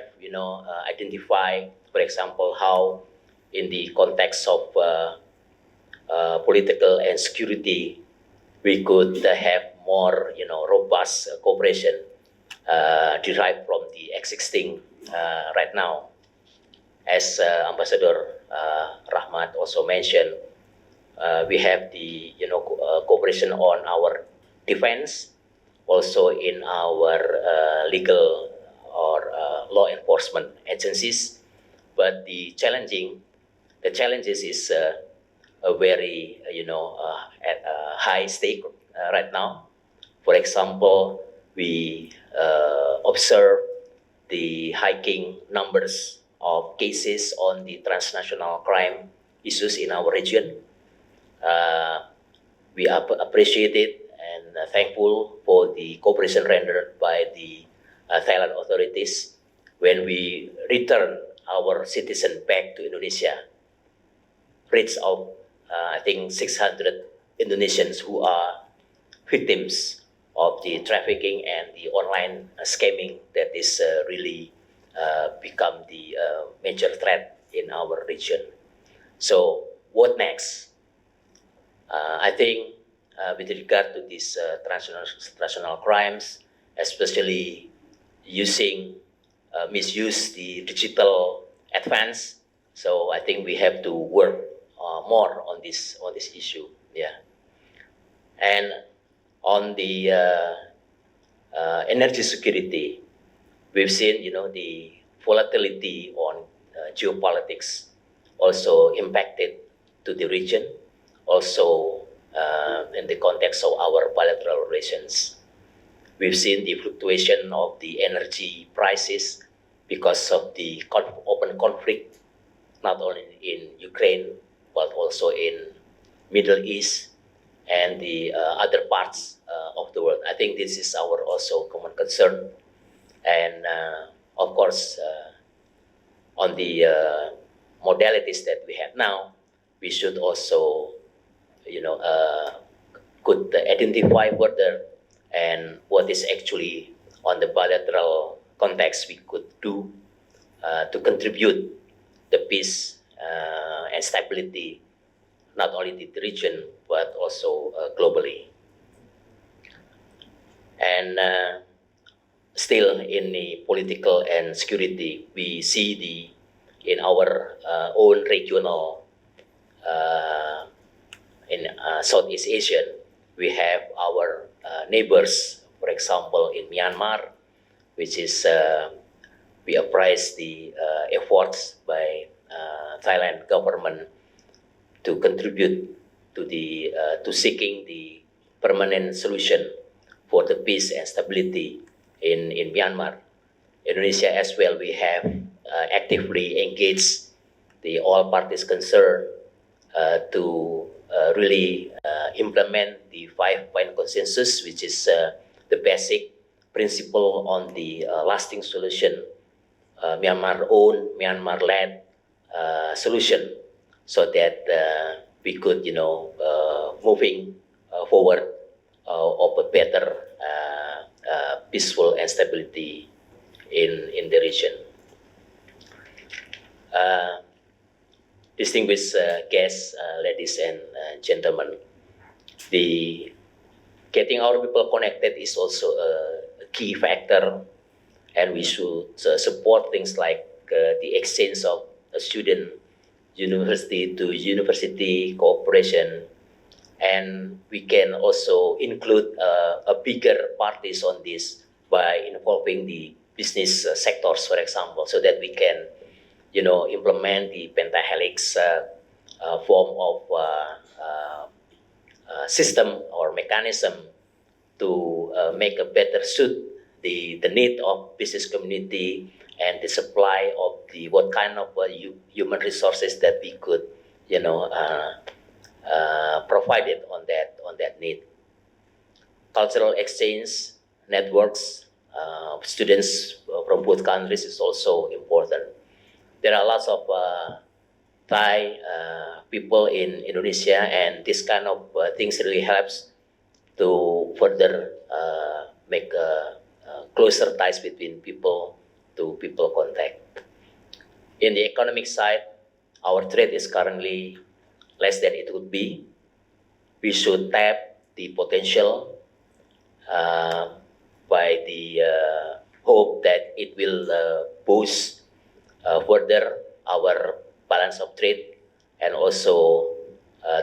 identified, for example, how in the context of political and security, we could have more, robust cooperation derived from the existing right now. As Ambassador Rahmat also mentioned, we have the, cooperation on our defense, also in our legal or law enforcement agencies. But the challenges is a very, at a high stake right now. For example, we observe the hiking numbers of cases on the transnational crime issues in our region. We are appreciated and thankful for the cooperation rendered by the Thailand authorities when we return our citizen back to Indonesia. Rates of, I think, 600 Indonesians who are victims of the trafficking and the online scamming that is really become the major threat in our region. So what next? I think with regard to these transnational crimes, especially misuse the digital advance. So I think we have to work more on this issue. Yeah, and on the energy security, we've seen, the volatility on geopolitics also impacted to the region, also in the context of our bilateral relations. We've seen the fluctuation of the energy prices because of the open conflict, not only in Ukraine, but also in Middle East and the other parts of the world. I think this is our also common concern. And of course, on the modalities that we have now, we should also, could identify further and what is actually on the bilateral context we could do to contribute the peace and stability, not only in the region, but also globally. And still in the political and security, we see in our own regional, in Southeast Asia, we have our neighbors, for example, in Myanmar, which is, we appraise the efforts by Thailand government to contribute to seeking the permanent solution for the peace and stability in Myanmar. Indonesia as well, we have actively engaged all parties concerned to really implement the 5-point consensus, which is the basic principle on the lasting solution, Myanmar-owned, Myanmar-led solution, so that we could, moving forward of a better peaceful and stability in the region. Uh, Distinguished guests, ladies and gentlemen, the getting our people connected is also a key factor, and we should support things like the exchange of a student, university to university cooperation, and we can also include a bigger parties on this by involving the business sectors, for example, so that we can, implement the pentahelix form of system or mechanism to make a better suit the need of business community and the supply of the what kind of human resources that we could, provided on that need. Cultural exchange networks, students from both countries is also important. There are lots of Thai people in Indonesia, and this kind of things really helps to further make closer ties between people to people contact. In the economic side, our trade is currently less than it would be. We should tap the potential by the hope that it will boost further our balance of trade, and also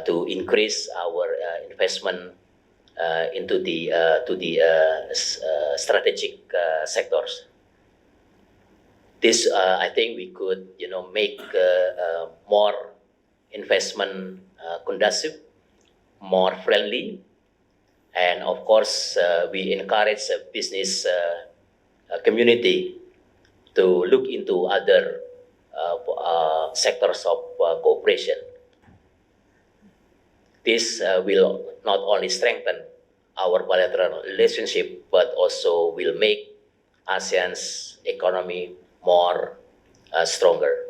to increase our investment into the strategic sectors. This I think we could make more investment conducive, more friendly, and of course we encourage a business community to look into other sectors of cooperation. This will not only strengthen our bilateral relationship, but also will make ASEAN's economy more stronger.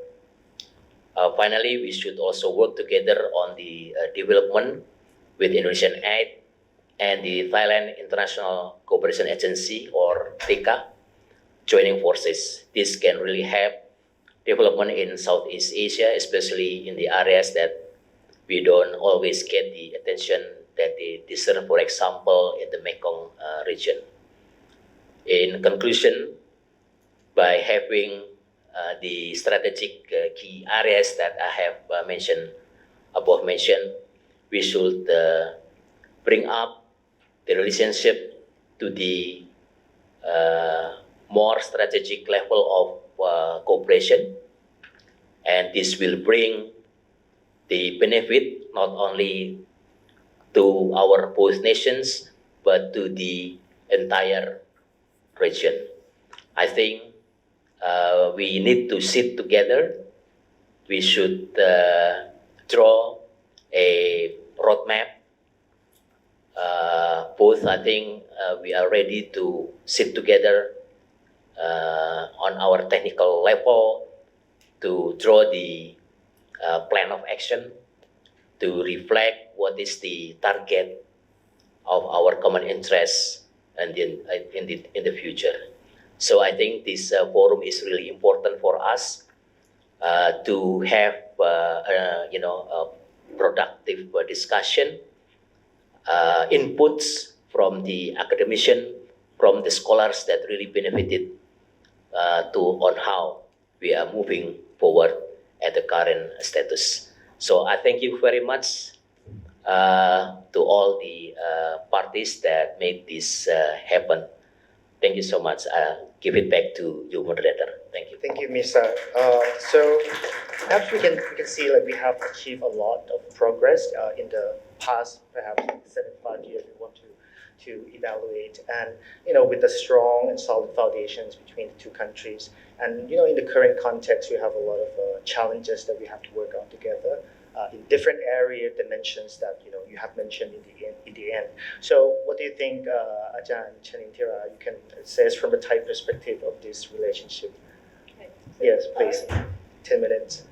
Finally, we should also work together on the development with Indonesian Aid and the Thailand International Cooperation Agency, or TICA, joining forces. This can really help development in Southeast Asia, especially in the areas that we don't always get the attention that they deserve, for example, in the Mekong region. In conclusion, by having the strategic key areas that I have above mentioned, we should bring up the relationship to the more strategic level of cooperation, and this will bring the benefit not only to our both nations but to the entire region. I think we need to sit together. We should draw a roadmap. Both, I think, we are ready to sit together on our technical level to draw the plan of action, to reflect what is the target of our common interests and in the future. So I think this forum is really important for us to have a productive discussion, inputs from the academician, from the scholars that really benefited on how we are moving forward at the current status. So I thank you very much to all the parties that made this happen. Thank you so much. Give it back to you, moderator. Thank you. Thank you, Misa. So perhaps we can see like we have achieved a lot of progress in the past, perhaps 75 years. We want to evaluate, and with the strong and solid foundations between the two countries, and in the current context, we have a lot of challenges that we have to work on together in different area dimensions that you have mentioned in the end. So, what do you think, Ajahn Chanintira? You can say from a Thai perspective of this relationship. Okay. Yes, please. 10 minutes.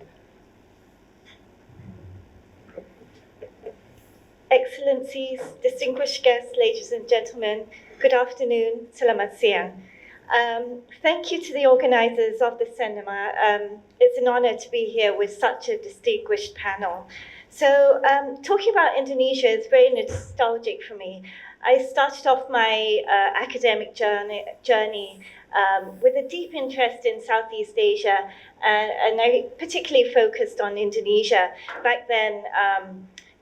Excellencies, distinguished guests, ladies and gentlemen, good afternoon, selamat siang. Thank you to the organizers of the cinema. It's an honor to be here with such a distinguished panel. So talking about Indonesia is very nostalgic for me. I started off my academic journey with a deep interest in Southeast Asia, and I particularly focused on Indonesia. Back then,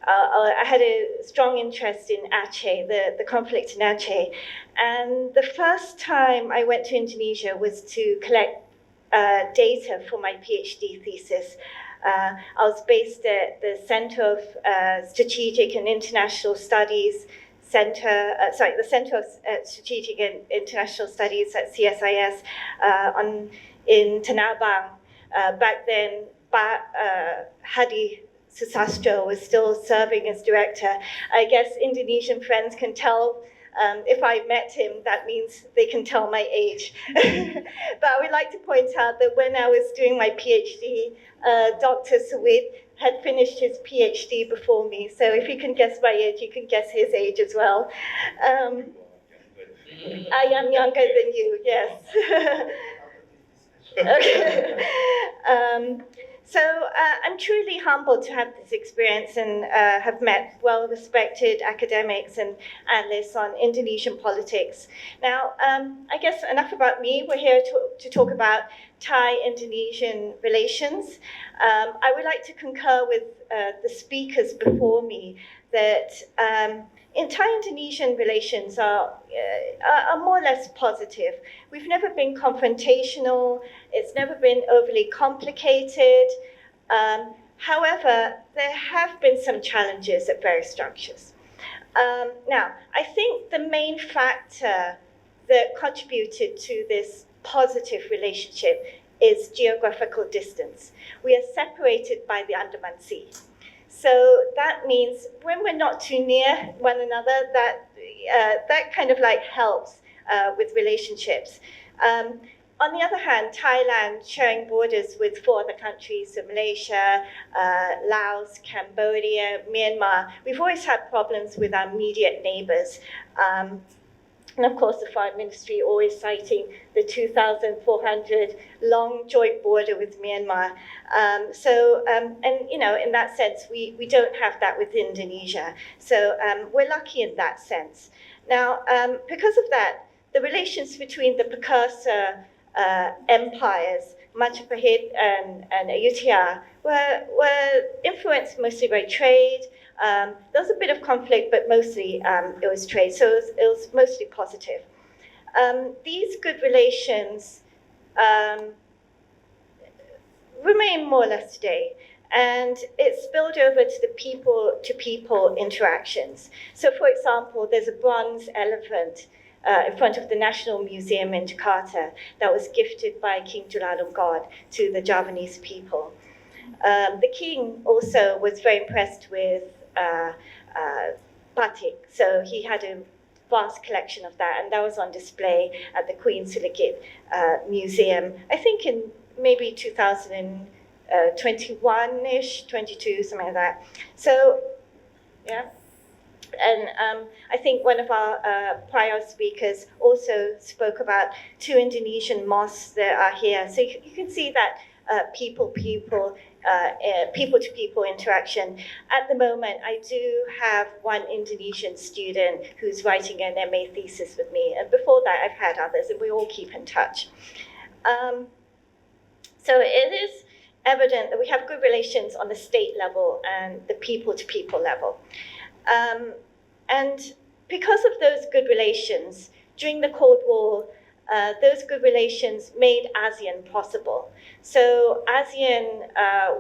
I had a strong interest in Aceh, the conflict in Aceh. And the first time I went to Indonesia was to collect data for my PhD thesis. I was based at the Center of Strategic and International Studies the Center of Strategic and International Studies at CSIS in Tanah Abang. Back then, Hadi Susastro was still serving as director. I guess Indonesian friends can tell if I met him, that means they can tell my age. But I would like to point out that when I was doing my PhD, Dr. Sawit had finished his PhD before me. So if you can guess my age, you can guess his age as well. I am younger than you, yes. Okay. So I'm truly humbled to have this experience and have met well-respected academics and analysts on Indonesian politics. Now, I guess enough about me. We're here to talk about Thai-Indonesian relations. I would like to concur with the speakers before me that in Thai-Indonesian relations are more or less positive. We've never been confrontational. It's never been overly complicated. However, there have been some challenges at various junctures. Now, I think the main factor that contributed to this positive relationship is geographical distance. We are separated by the Andaman Sea. So that means when we're not too near one another, that kind of like helps with relationships. On the other hand, Thailand sharing borders with 4 other countries, so Malaysia, Laos, Cambodia, Myanmar, we've always had problems with our immediate neighbors. And of course, the Foreign Ministry always citing the 2,400 long joint border with Myanmar. And you know, in that sense, we don't have that with Indonesia. So we're lucky in that sense. Now, because of that, the relations between the precursor empires, Majapahit and Ayutthaya, were influenced mostly by trade. There was a bit of conflict, but mostly it was trade, so it was mostly positive. These good relations remain more or less today, and it spilled over to the people-to-people interactions. So, for example, there's a bronze elephant in front of the National Museum in Jakarta that was gifted by King Chulalongkorn to the Javanese people. The king also was very impressed with batik, so he had a vast collection of that, and that was on display at the Queen Sulikit Museum, I think in maybe 2021-ish, 22, something like that. So, yeah. And I think one of our prior speakers also spoke about 2 Indonesian mosques that are here. So you can see that people-to-people interaction. At the moment, I do have one Indonesian student who's writing an MA thesis with me. And before that, I've had others, and we all keep in touch. So it is evident that we have good relations on the state level and the people-to-people level. And because of those good relations, during the Cold War, those good relations made ASEAN possible. So ASEAN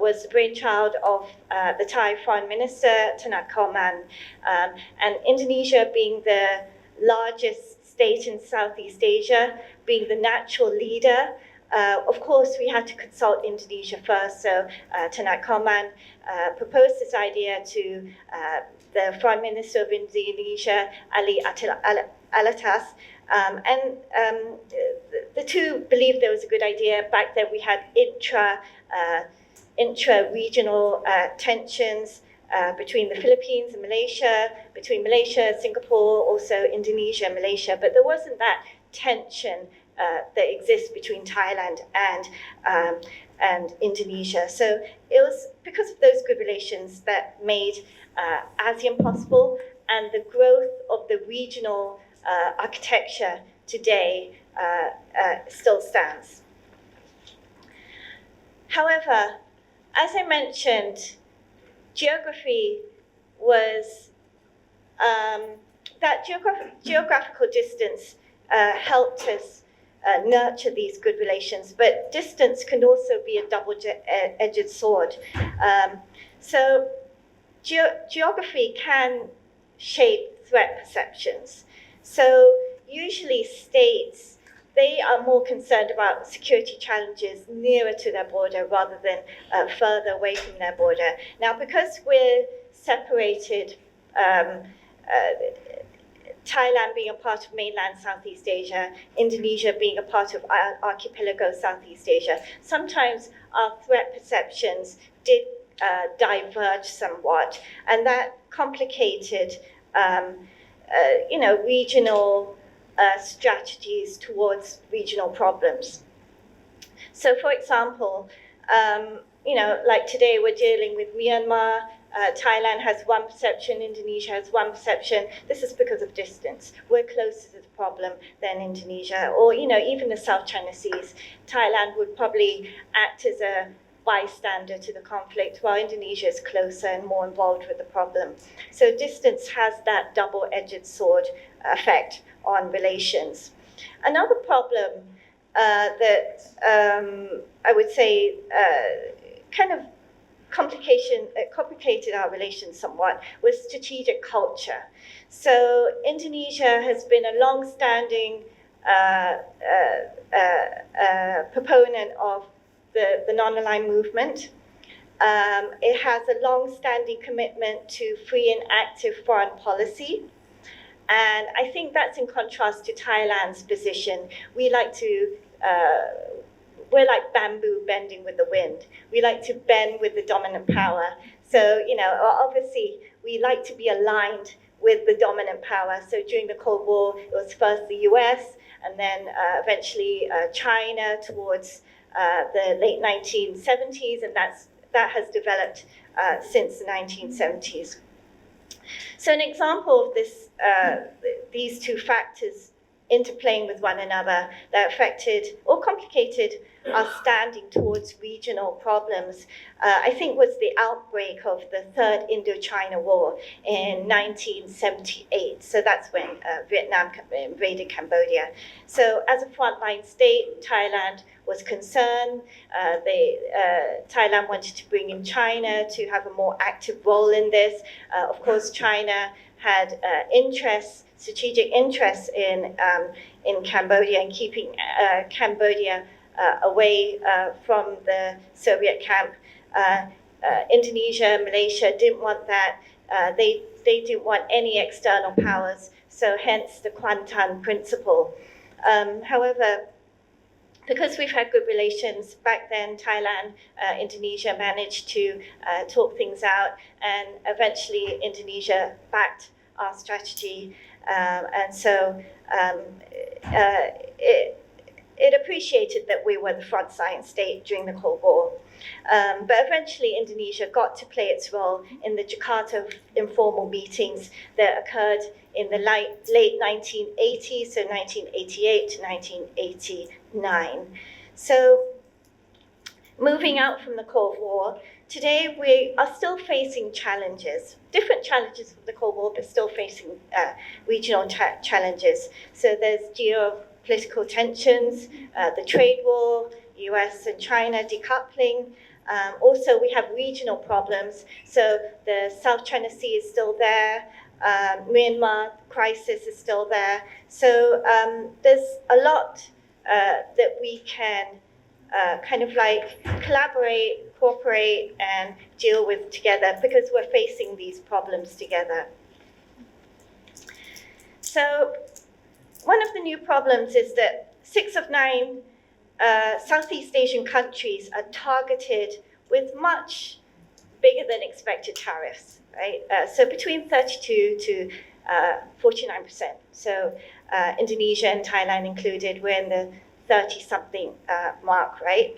was the brainchild of the Thai Foreign Minister, Tanat Kauman, and Indonesia being the largest state in Southeast Asia, being the natural leader. Of course, we had to consult Indonesia first, so Tanat Kauman proposed this idea to the Foreign Minister of Indonesia, Ali Alatas, and the two believed there was a good idea. Back then, we had intra-regional tensions between the Philippines and Malaysia, between Malaysia, Singapore, also Indonesia, Malaysia, but there wasn't that tension that exists between Thailand and Indonesia. So it was because of those good relations that made ASEAN possible, and the growth of the regional architecture today still stands. However, as I mentioned, geography was that geographical distance helped us nurture these good relations, but distance can also be a double-edged sword. So geography can shape threat perceptions. So usually states, they are more concerned about security challenges nearer to their border rather than further away from their border. Now, because we're separated, Thailand being a part of mainland Southeast Asia, Indonesia being a part of archipelago Southeast Asia, sometimes our threat perceptions did diverge somewhat, and that complicated, regional strategies towards regional problems. So, for example, like today we're dealing with Myanmar. Thailand has one perception, Indonesia has one perception. This is because of distance. We're closer to the problem than Indonesia, or even the South China Seas. Thailand would probably act as a bystander to the conflict, while Indonesia is closer and more involved with the problem. So distance has that double-edged sword effect on relations. Another problem that I would say kind of complicated our relations somewhat was strategic culture. So Indonesia has been a long-standing proponent of the non-aligned movement. It has a long-standing commitment to free and active foreign policy. And I think that's in contrast to Thailand's position. We're like bamboo bending with the wind. We like to bend with the dominant power. So, obviously, we like to be aligned with the dominant power. So during the Cold War, it was first the US, and then eventually China towards the late 1970s, and that has developed since the 1970s. So an example of this, these two factors interplaying with one another that affected or complicated our standing towards regional problems, I think was the outbreak of the Third Indochina War in 1978. So that's when Vietnam invaded Cambodia. So as a frontline state, Thailand was concerned. Thailand wanted to bring in China to have a more active role in this. Of course, China had strategic interests in Cambodia and keeping Cambodia away from the Soviet camp. Indonesia, Malaysia didn't want that. They didn't want any external powers, so hence the Kuantan principle. However, because we've had good relations back then, Thailand, Indonesia managed to talk things out, and eventually Indonesia backed our strategy, and so it appreciated that we were the frontline state during the Cold War. But eventually Indonesia got to play its role in the Jakarta informal meetings that occurred in the late 1980s, so 1988 to 1989. So moving out from the Cold War, today we are still facing challenges, different challenges from the Cold War, but still facing regional challenges. So there's geopolitical tensions, the trade war, US and China decoupling. Also, we have regional problems. So the South China Sea is still there. Myanmar crisis is still there. So there's a lot that we can kind of like collaborate, cooperate, and deal with together because we're facing these problems together. So one of the new problems is that 6 of 9 Southeast Asian countries are targeted with much bigger than expected tariffs, right? So between 32 to 49%. So Indonesia and Thailand included, we're in the 30-something mark, right?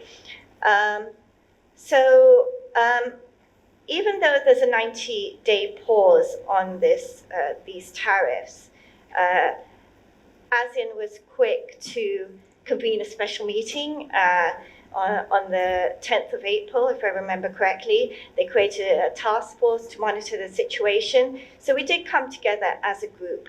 So even though there's a 90-day pause on these tariffs, ASEAN was quick to convene a special meeting on the 10th of April, if I remember correctly. They created a task force to monitor the situation. So we did come together as a group.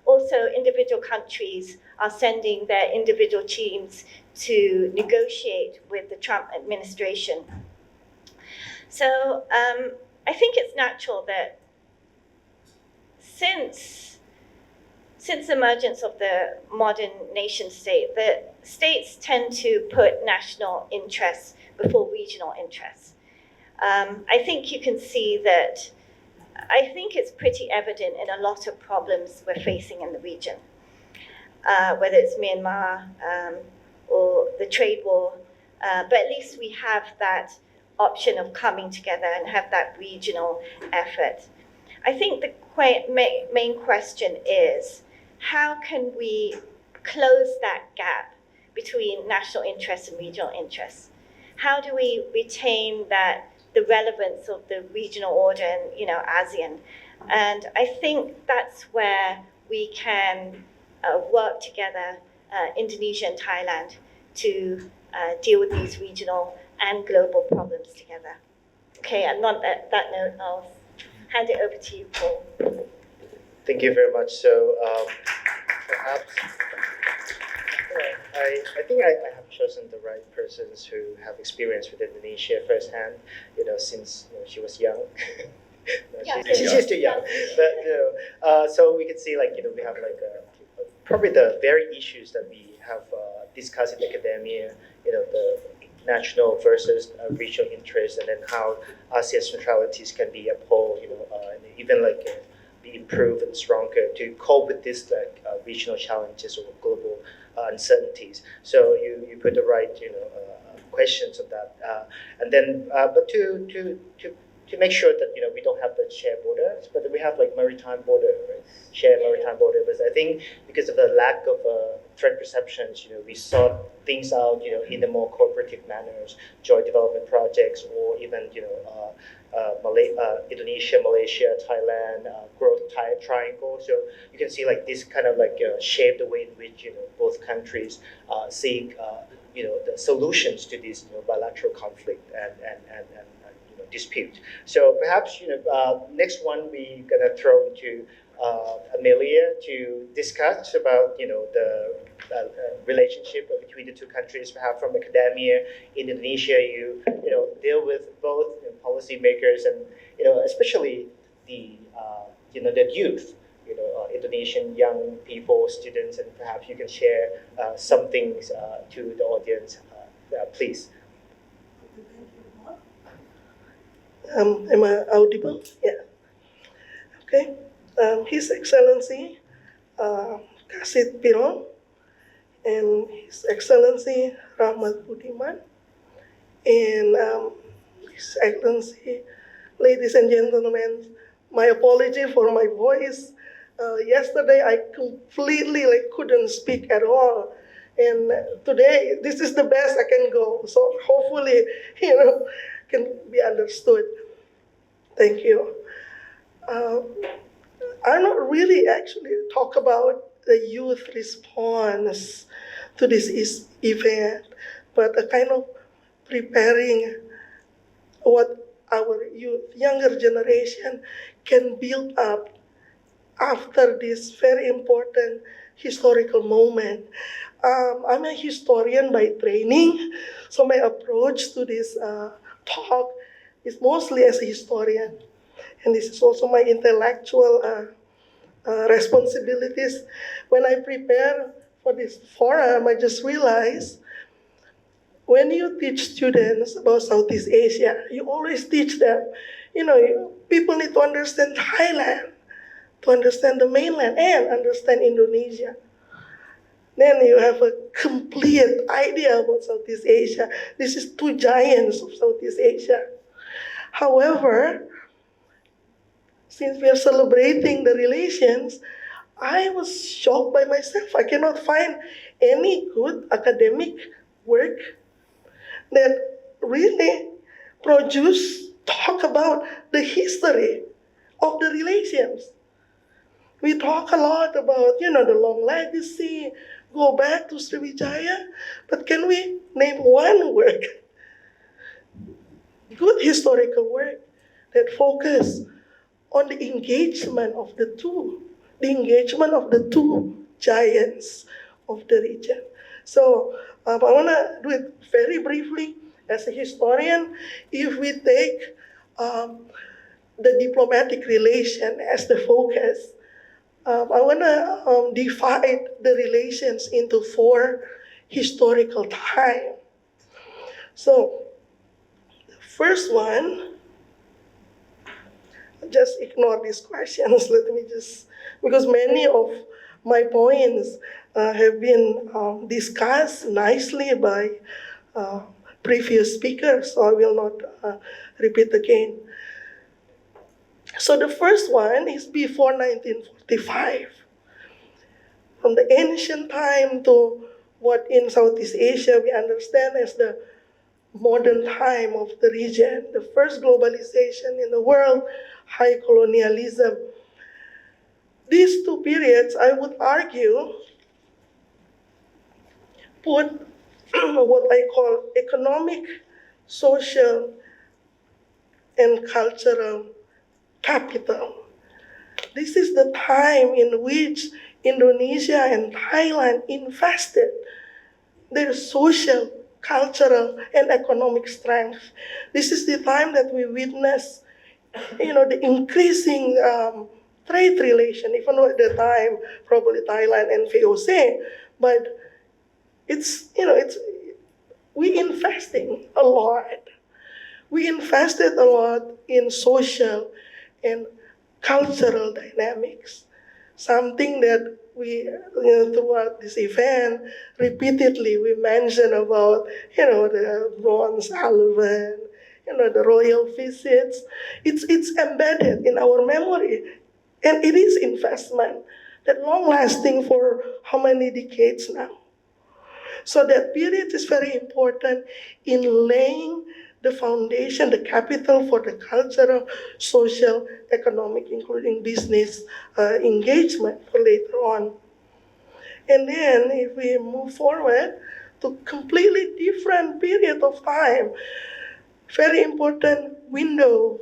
Also, individual countries are sending their individual teams to negotiate with the Trump administration. So I think it's natural that since the emergence of the modern nation state, the states tend to put national interests before regional interests. I think you can see that. I think it's pretty evident in a lot of problems we're facing in the region, whether it's Myanmar or the trade war, but at least we have that option of coming together and have that regional effort. I think the main question is, how can we close that gap between national interests and regional interests? How do we retain the relevance of the regional order and ASEAN? And I think that's where we can work together, Indonesia and Thailand, to deal with these regional and global problems together. Okay, and on that note, I'll hand it over to you, Paul. Thank you very much. So perhaps I think I have chosen the right persons who have experience with Indonesia firsthand. Since she was young. She's still young, but so we can see we have probably the very issues that we have discussed in academia. The national versus regional interests, and then how ASEAN centralities can be upheld. And even be improved and stronger to cope with these regional challenges or global uncertainties. So you put the right questions on that, and then but to make sure that we don't have the shared borders, but we have maritime border, right? Shared maritime border. But I think because of the lack of threat perceptions, we sort things out in a more cooperative manners, joint development projects, or even Indonesia, Malaysia, Thailand growth triangle. So you can see this kind of shape the way in which both countries seek the solutions to this bilateral conflict and dispute. So perhaps next one we're gonna throw to Amelia to discuss about the relationship between the two countries. Perhaps from academia in Indonesia, you deal with both policymakers and especially the the youth, Indonesian young people, students, and perhaps you can share some things to the audience, please. Am I audible? Yeah. Okay. His Excellency Kasit Piron and His Excellency Rahmat Budiman and His Excellency, ladies and gentlemen, my apology for my voice. Yesterday I completely couldn't speak at all, and today this is the best I can go. So hopefully, can be understood. Thank you. I'm not really actually talk about the youth response to this event, but a kind of preparing what our youth, younger generation can build up after this very important historical moment. I'm a historian by training, so my approach to this talk is mostly as a historian, and this is also my intellectual responsibilities. When I prepare for this forum, I just realized when you teach students about Southeast Asia, you always teach them, people need to understand Thailand, to understand the mainland, and understand Indonesia. Then you have a complete idea about Southeast Asia. This is two giants of Southeast Asia. However, since we are celebrating the relations, I was shocked by myself. I cannot find any good academic work that really talk about the history of the relations. We talk a lot about, the long legacy, go back to Sriwijaya, but can we name one work, good historical work, that focus on the engagement of the two giants of the region? So I want to do it very briefly. As a historian, if we take the diplomatic relation as the focus, I want to divide the relations into 4 historical time. So, the first one, just ignore these questions. Let me just, because many of my points have been discussed nicely by previous speakers, so I will not repeat again. So the first one is before 1945. From the ancient time to what in Southeast Asia we understand as the modern time of the region, the first globalization in the world, high colonialism. These 2 periods, I would argue, put what I call economic, social, and cultural capital. This is the time in which Indonesia and Thailand invested their social, cultural, and economic strength. This is the time that we witness, the increasing trade relation, even though at the time probably Thailand and VOC, but we investing a lot. We invested a lot in social and cultural dynamics, something that we, throughout this event, repeatedly we mention about, the bronze Alban, the royal visits. It's embedded in our memory, and it is investment that long lasting for how many decades now. So that period is very important in laying the foundation, the capital for the cultural, social, economic, including business engagement for later on. And then if we move forward to completely different period of time, very important window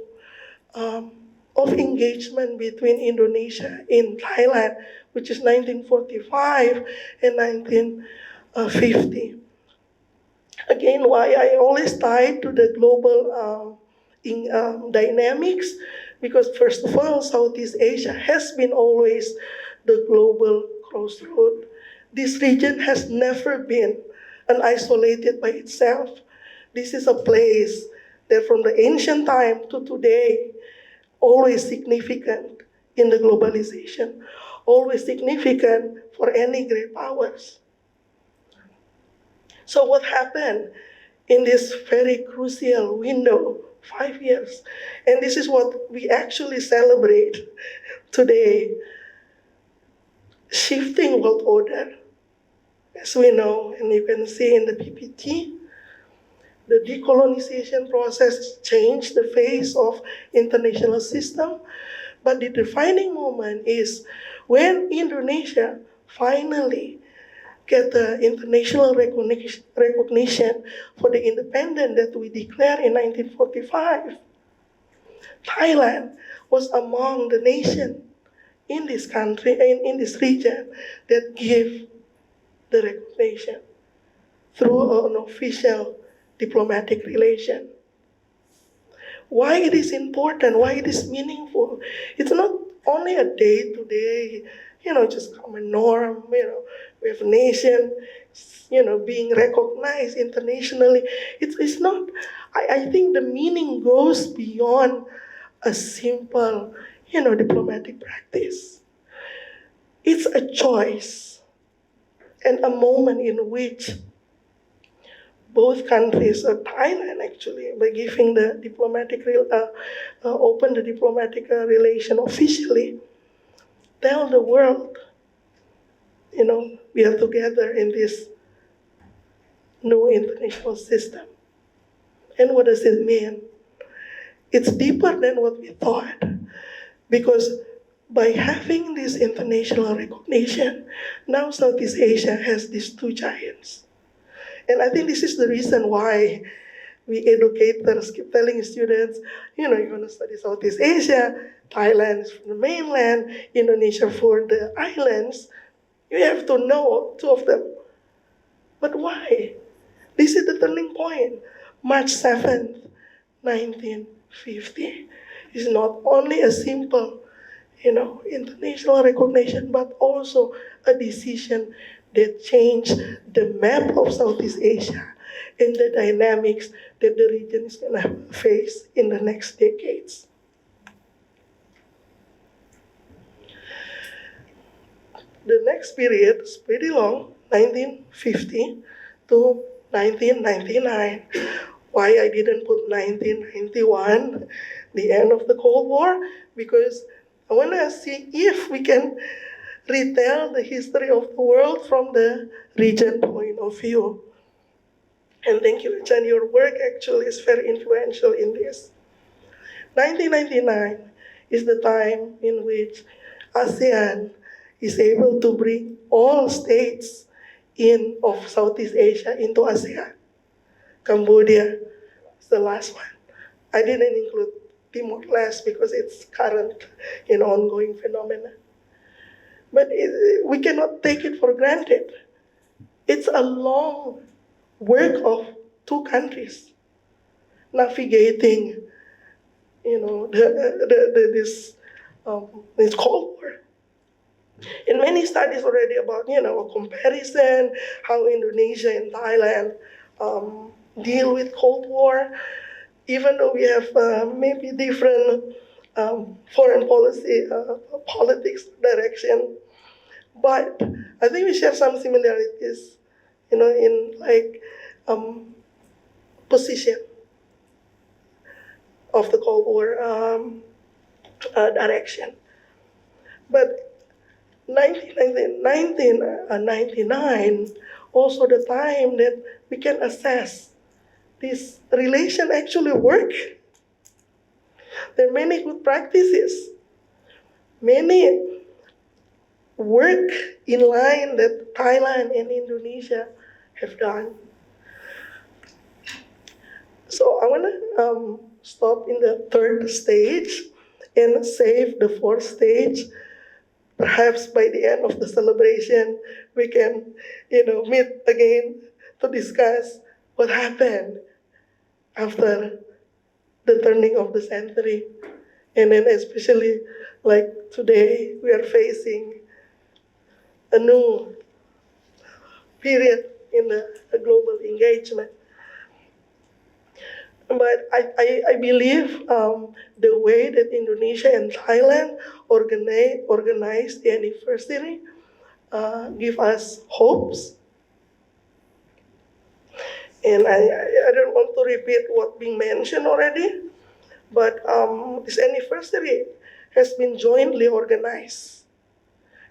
of engagement between Indonesia and Thailand, which is 1945 and 1950. Again, why I always tie to the global dynamics, because first of all, Southeast Asia has been always the global crossroad. This region has never been an isolated by itself. This is a place that from the ancient time to today, always significant in the globalization, always significant for any great powers. So what happened in this very crucial window, 5 years? And this is what we actually celebrate today. Shifting world order, as we know, and you can see in the PPT, the decolonization process changed the face of international system, but the defining moment is when Indonesia finally get the international recognition for the independence that we declared in 1945. Thailand was among the nations in this country and in this region that give the recognition through an official diplomatic relation. Why it is important, why it is meaningful. It's not only a day-to-day, just common norm, we have a nation, being recognized internationally. It's not, I think the meaning goes beyond a simple, diplomatic practice. It's a choice and a moment in which both countries, Thailand actually, by giving the diplomatic, open the diplomatic relation officially, tell the world we are together in this new international system. And what does it mean? It's deeper than what we thought, because by having this international recognition, now Southeast Asia has these two giants. And I think this is the reason why we educators keep telling students, you want to study Southeast Asia, Thailand is from the mainland, Indonesia for the islands. You have to know two of them. But why? This is the turning point. March 7th, 1950 is not only a simple, international recognition, but also a decision that changed the map of Southeast Asia and the dynamics that the region is going to face in the next decades. The next period is pretty long, 1950 to 1999. Why I didn't put 1991, the end of the Cold War? Because I want to see if we can retell the history of the world from the region point of view. And thank you, Chan, your work actually is very influential in this. 1999 is the time in which ASEAN is able to bring all states of Southeast Asia into ASEAN. Cambodia is the last one. I didn't include Timor-Leste because it's current, ongoing phenomenon. But we cannot take it for granted. It's a long work of two countries navigating, this Cold War. And many studies already about, a comparison, how Indonesia and Thailand deal with Cold War, even though we have maybe different foreign policy, politics direction. But I think we share some similarities, in position of the Cold War direction. But 1999, also the time that we can assess this relation actually work. There are many good practices, many work in line that Thailand and Indonesia have done. So I want to stop in the third stage and save the fourth stage. Perhaps by the end of the celebration, we can, meet again to discuss what happened after the turning of the century. And then especially like today, we are facing a new period in the global engagement. But I believe the way that Indonesia and Thailand organized the anniversary give us hopes. And I don't want to repeat what being mentioned already, but this anniversary has been jointly organized.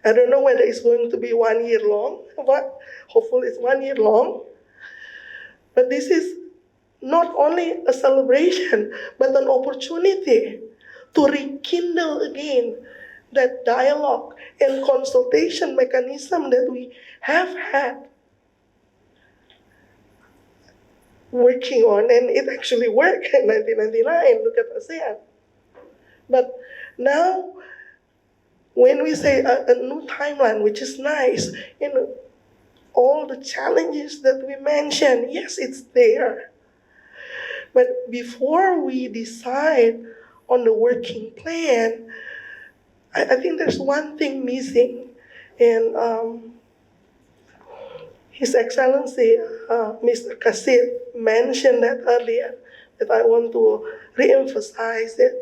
I don't know whether it's going to be 1 year long, but hopefully it's 1 year long. But this is not only a celebration, but an opportunity to rekindle again that dialogue and consultation mechanism that we have had working on, and it actually worked in 1999, look at ASEAN. But now, when we say a new timeline, which is nice, all the challenges that we mentioned, yes, it's there. But before we decide on the working plan, I think there's one thing missing. And His Excellency, Mr. Kasit, mentioned that earlier, that I want to re-emphasize it.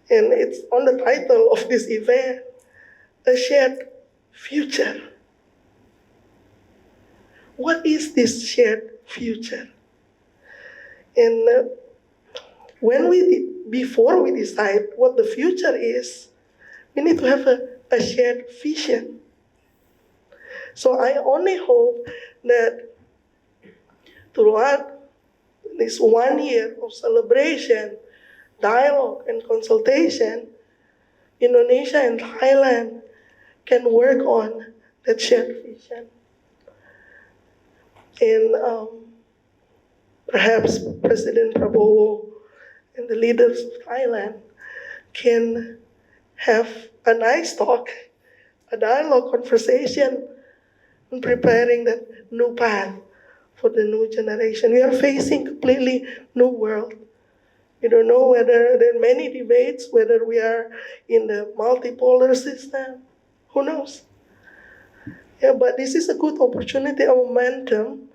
And it's on the title of this event, A Shared Future. What is this shared future? And before we decide what the future is, we need to have a shared vision. So I only hope that throughout this 1 year of celebration, dialogue, and consultation, Indonesia and Thailand can work on that shared vision. And perhaps President Prabowo and the leaders of Thailand can have a nice talk, a dialogue conversation, and preparing that new path for the new generation. We are facing completely new world. We don't know whether there are many debates, whether we are in the multipolar system. Who knows? Yeah, but this is a good opportunity, a momentum,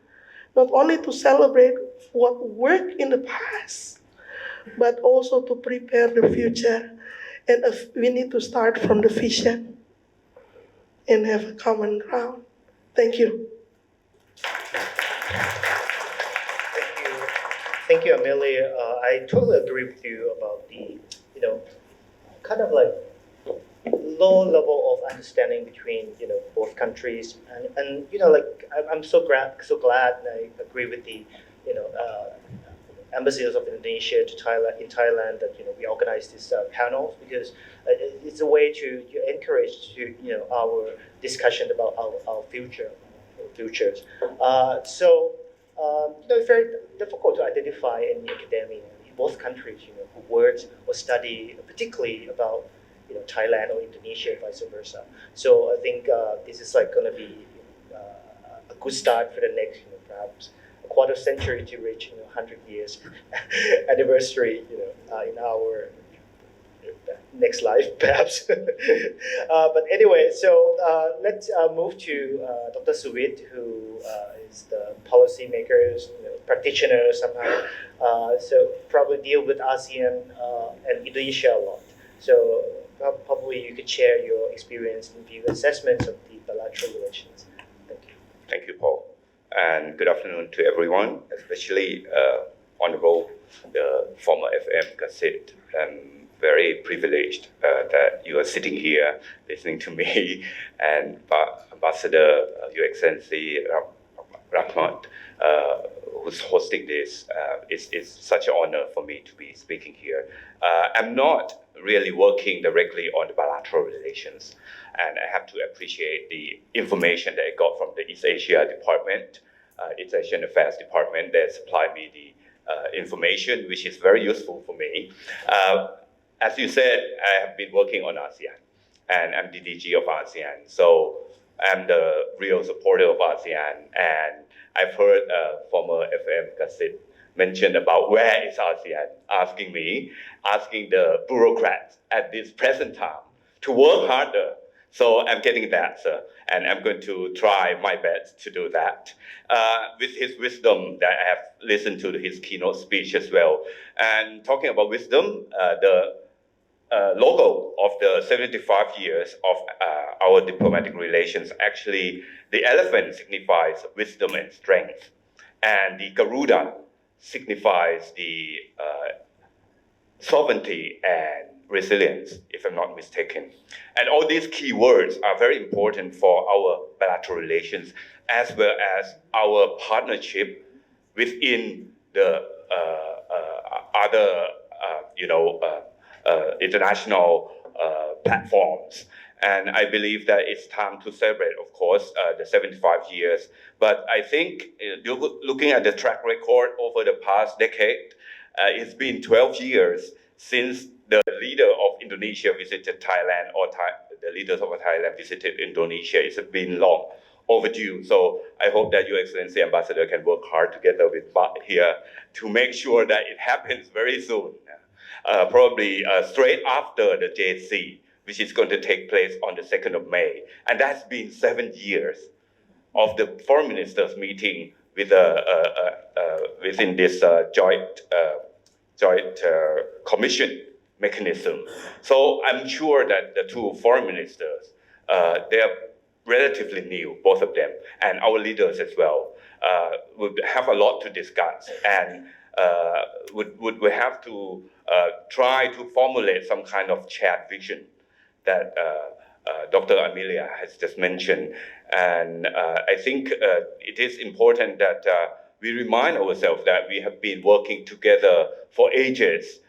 not only to celebrate what worked in the past, but also to prepare the future. And we need to start from the vision and have a common ground. Thank you. Thank you, Amelia. I totally agree with you about the, kind of like low level of understanding between, both countries, and like I'm so glad, and I agree with the, embassies of Indonesia to Thailand in Thailand that we organize these panels, because it's a way to encourage our discussion about our futures. It's very difficult to identify in academia in both countries, who work or study particularly about Thailand or Indonesia, and vice versa. So I think this is like going to be a good start for the next, perhaps a quarter century to reach 100 years anniversary, in our next life, perhaps. But anyway, so let's move to Dr. Suvit, who is the policymaker, practitioner somehow. So probably deal with ASEAN and Indonesia a lot. So probably you could share your experience and view assessments of the bilateral relations. Thank you. Thank you, Paul. And good afternoon to everyone, especially Honorable the former FM Gazette. I'm very privileged that you are sitting here listening to me, and Ambassador, Your Excellency Rahmat, who's hosting this. It's such an honor for me to be speaking here. I'm not really working directly on the bilateral relations, and I have to appreciate the information that I got from the East Asia Department, East Asian Affairs Department, that supplied me the information, which is very useful for me. As you said, I have been working on ASEAN, and I'm DDG of ASEAN, so I'm the real supporter of ASEAN, and I've heard former FM Gazette mention about where is ASEAN, asking the bureaucrats at this present time to work harder. So I'm getting that, sir, and I'm going to try my best to do that. With his wisdom that I have listened to his keynote speech as well. And talking about wisdom, the logo of the 75 years of our diplomatic relations, actually, the elephant signifies wisdom and strength, and the Garuda signifies the sovereignty and resilience, if I'm not mistaken. And all these key words are very important for our bilateral relations, as well as our partnership within the other, international platforms. And I believe that it's time to celebrate, of course, the 75 years. But I think looking at the track record over the past decade, it's been 12 years since the leader of Indonesia visited Thailand, or the leaders of Thailand visited Indonesia. It's been long overdue. So I hope that Your Excellency Ambassador can work hard together with Bart here to make sure that it happens very soon. Probably straight after the JC, which is going to take place on the 2nd of May. And that's been 7 years of the foreign ministers meeting with within this joint commission mechanism. So I'm sure that the two foreign ministers, they are relatively new, both of them, and our leaders as well, would have a lot to discuss, and would have to try to formulate some kind of shared vision that Dr. Amelia has just mentioned. And I think it is important that we remind ourselves that we have been working together for ages.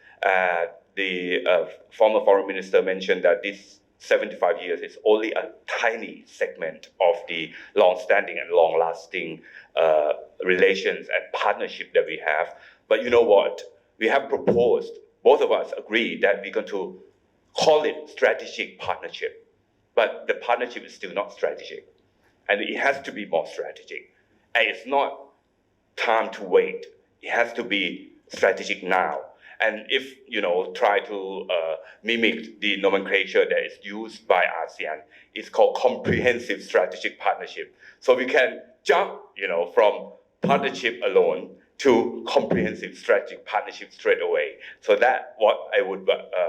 The former foreign minister mentioned that this 75 years is only a tiny segment of the long-standing and long-lasting relations and partnership that we have. But you know what? We have proposed, both of us agree that we're going to call it strategic partnership. But the partnership is still not strategic. And it has to be more strategic. And it's not time to wait. It has to be strategic now. And if try to mimic the nomenclature that is used by ASEAN, it's called comprehensive strategic partnership. So we can jump, from partnership alone to comprehensive strategic partnership straight away. So that's what I would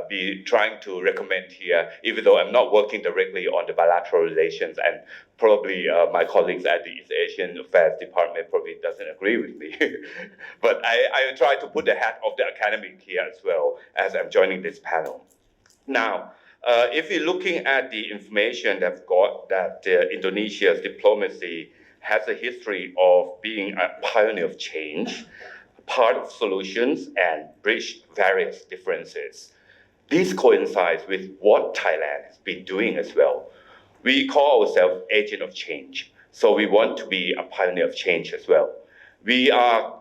be trying to recommend here, even though I'm not working directly on the bilateral relations, and probably my colleagues at the East Asian Affairs Department probably doesn't agree with me. But I try to put the hat of the academic here as well as I'm joining this panel. Now, if you're looking at the information that I've got, that Indonesia's diplomacy has a history of being a pioneer of change, part of solutions, and bridge various differences. This coincides with what Thailand has been doing as well. We call ourselves agent of change, so we want to be a pioneer of change as well. We are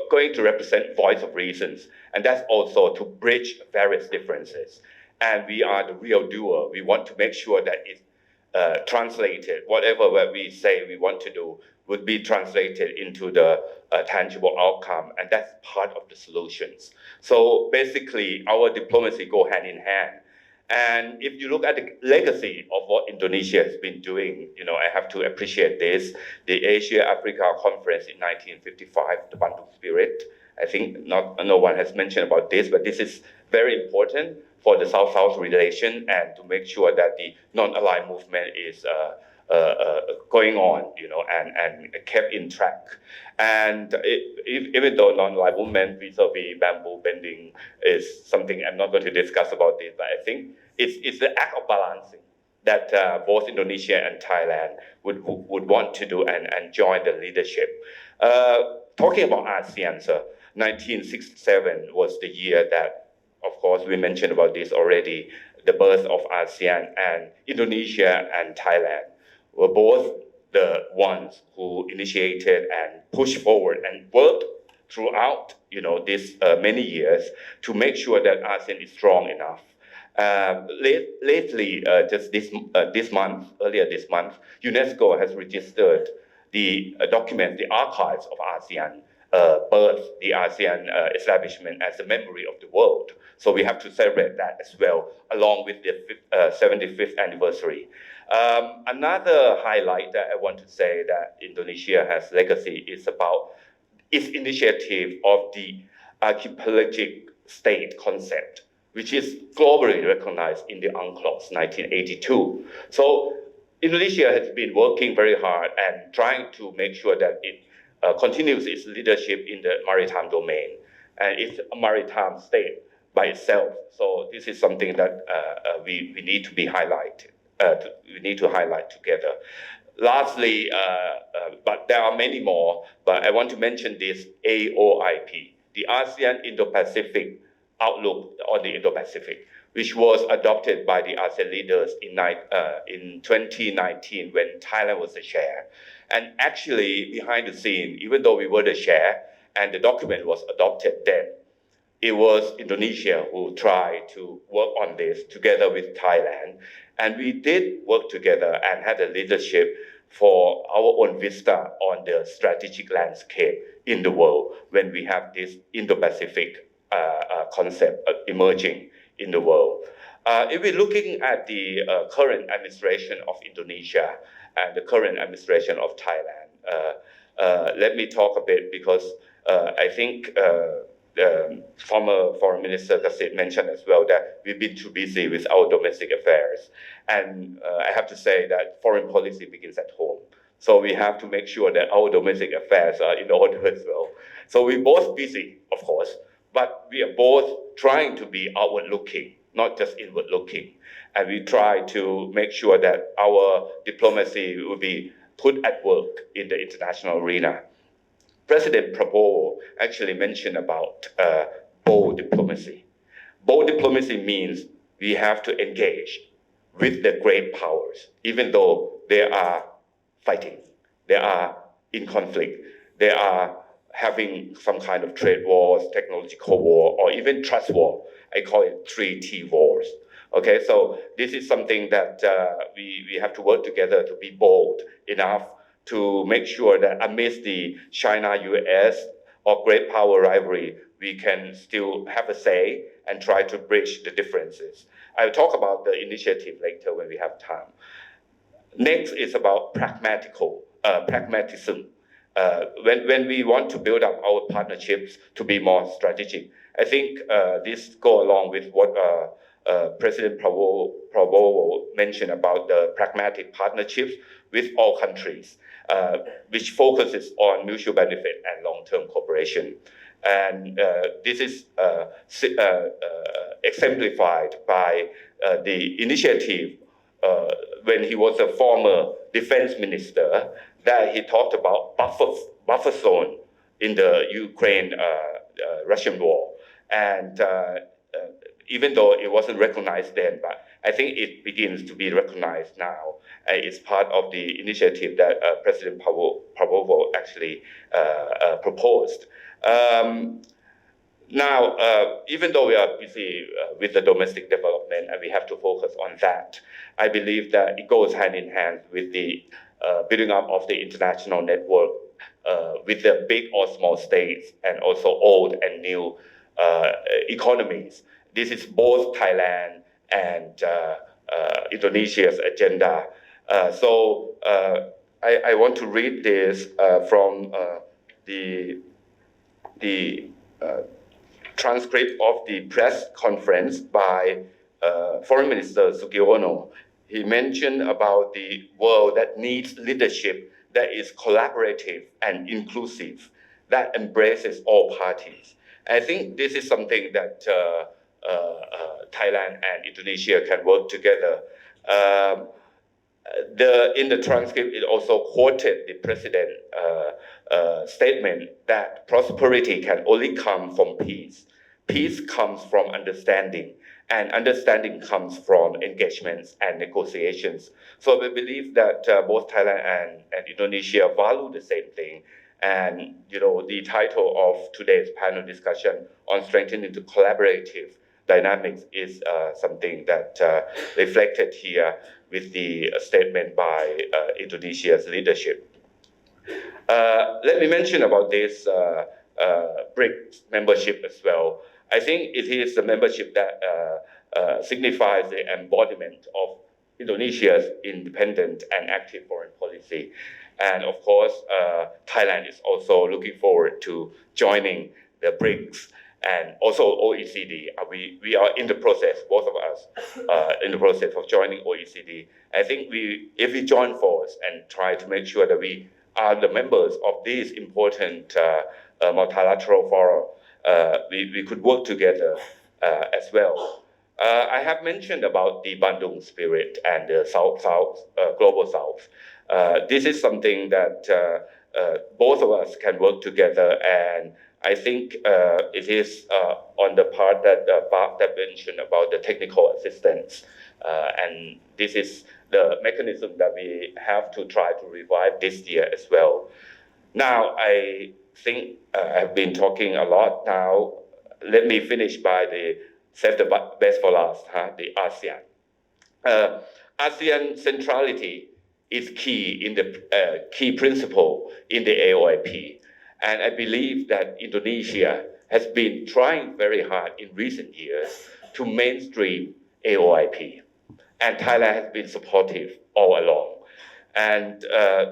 going to represent voice of reasons, and that's also to bridge various differences. And we are the real doer. We want to make sure that it's translated, whatever we say we want to do would be translated into the tangible outcome, and that's part of the solutions. So basically, our diplomacy go hand in hand. And if you look at the legacy of what Indonesia has been doing, I have to appreciate this. The Asia-Africa Conference in 1955, the Bandung Spirit, I think no one has mentioned about this, but this is very important for the South-South relation and to make sure that the non-aligned movement is going on, and kept in track. And even though non-aligned movement vis-a-vis bamboo bending is something I'm not going to discuss about this, but I think it's the act of balancing that both Indonesia and Thailand would want to do and join the leadership. Talking about ASEAN, sir, 1967 was the year that, of course, we mentioned about this already, the birth of ASEAN, and Indonesia and Thailand were both the ones who initiated and pushed forward and worked throughout, these many years to make sure that ASEAN is strong enough. Lately, just earlier this month, UNESCO has registered the document, the archives of ASEAN birth, the ASEAN establishment as the memory of the world. So we have to celebrate that as well, along with the 75th anniversary. Another highlight that I want to say that Indonesia has legacy is about its initiative of the archipelagic state concept, which is globally recognized in the UNCLOS 1982. So Indonesia has been working very hard and trying to make sure that it continues its leadership in the maritime domain, and it's a maritime state by itself. So this is something that we need to be highlighted. We need to highlight together. Lastly, but there are many more, but I want to mention this AOIP, the ASEAN Indo-Pacific Outlook on the Indo-Pacific, which was adopted by the ASEAN leaders in 2019 when Thailand was the chair. And actually, behind the scene, even though we were the chair and the document was adopted then, it was Indonesia who tried to work on this together with Thailand. And we did work together and had a leadership for our own vista on the strategic landscape in the world when we have this Indo-Pacific concept emerging in the world. If we're looking at the current administration of Indonesia and the current administration of Thailand, let me talk a bit because I think former Foreign Minister Kasit mentioned as well that we've been too busy with our domestic affairs. And I have to say that foreign policy begins at home. So we have to make sure that our domestic affairs are in order as well. So we're both busy, of course, but we are both trying to be outward looking, not just inward looking. And we try to make sure that our diplomacy will be put at work in the international arena. President Prabowo actually mentioned about bold diplomacy. Bold diplomacy means we have to engage with the great powers, even though they are fighting, they are in conflict, they are having some kind of trade wars, technological war, or even trust war. I call it 3T wars. Okay, so this is something that we have to work together to be bold enough to make sure that amidst the China-US or great power rivalry, we can still have a say and try to bridge the differences. I'll talk about the initiative later when we have time. Next is about pragmatism. When we want to build up our partnerships to be more strategic, I think this go along with what President Prabowo mentioned about the pragmatic partnerships with all countries, which focuses on mutual benefit and long-term cooperation. And this is exemplified by the initiative when he was a former defense minister, that he talked about buffer zone in the Ukraine-Russian war. And even though it wasn't recognized then, but I think it begins to be recognized now. It's part of the initiative that President Prabowo actually proposed. Now, even though we are busy with the domestic development and we have to focus on that, I believe that it goes hand in hand with the building up of the international network with the big or small states and also old and new economies. This is both Thailand and Indonesia's agenda. So I want to read this from the transcript of the press conference by Foreign Minister Sugiono. He mentioned about the world that needs leadership that is collaborative and inclusive, that embraces all parties. I think this is something that Thailand and Indonesia can work together. In the transcript, it also quoted the president's statement that prosperity can only come from peace. Peace comes from understanding, and understanding comes from engagements and negotiations. So we believe that both Thailand and Indonesia value the same thing. And the title of today's panel discussion on strengthening the collaborative dynamics is something that reflected here with the statement by Indonesia's leadership. Let me mention about this BRICS membership as well. I think it is the membership that signifies the embodiment of Indonesia's independent and active foreign policy. And of course, Thailand is also looking forward to joining the BRICS and also OECD. We are in the process, both of us, in the process of joining OECD. I think if we join force and try to make sure that we are the members of these important multilateral fora, we could work together as well. I have mentioned about the Bandung spirit and the Global South. This is something that both of us can work together, and I think it is on the part that Bob mentioned about the technical assistance, and this is the mechanism that we have to try to revive this year as well. Now, I think I've been talking a lot now. Let me finish by save the best for last, the ASEAN. ASEAN centrality is key in the key principle in the AOIP. And I believe that Indonesia has been trying very hard in recent years to mainstream AOIP. And Thailand has been supportive all along. And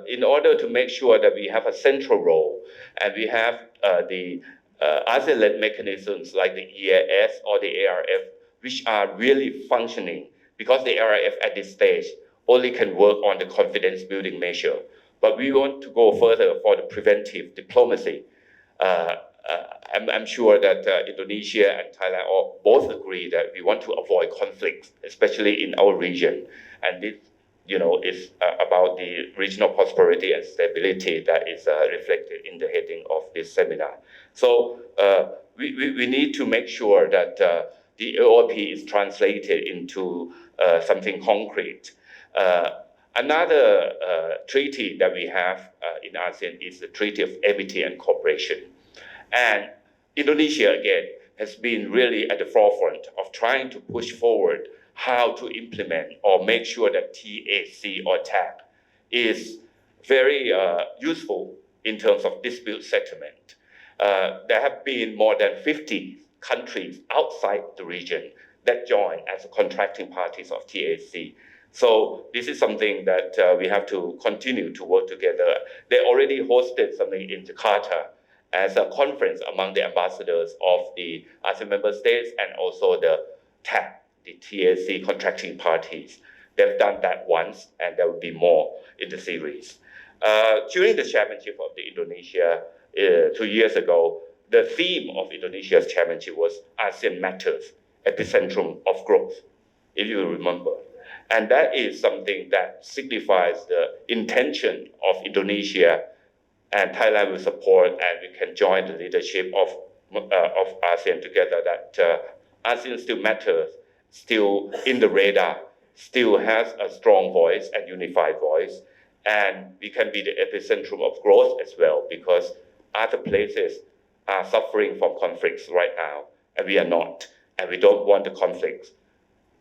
in order to make sure that we have a central role and we have the ASEAN-led mechanisms like the EAS or the ARF, which are really functioning, because the ARF at this stage only can work on the confidence building measure. But we want to go further for the preventive diplomacy. I'm sure that Indonesia and Thailand all both agree that we want to avoid conflicts, especially in our region. And this, is about the regional prosperity and stability that is reflected in the heading of this seminar. So we need to make sure that the AOP is translated into something concrete. Another treaty that we have in ASEAN is the Treaty of Amity and Cooperation. And Indonesia, again, has been really at the forefront of trying to push forward how to implement or make sure that TAC or TAC is very useful in terms of dispute settlement. There have been more than 50 countries outside the region that join as contracting parties of TAC. So this is something that we have to continue to work together. They already hosted something in Jakarta as a conference among the ambassadors of the ASEAN member states and also the TAC, the TAC contracting parties. They've done that once, and there will be more in the series. During the chairmanship of the Indonesia 2 years ago, the theme of Indonesia's chairmanship was ASEAN Matters, epicentrum of growth, if you remember. And that is something that signifies the intention of Indonesia, and Thailand will support, and we can join the leadership of ASEAN together, that ASEAN still matters, still in the radar, still has a strong voice and unified voice, and we can be the epicentrum of growth as well, because other places are suffering from conflicts right now, and we are not, and we don't want the conflicts.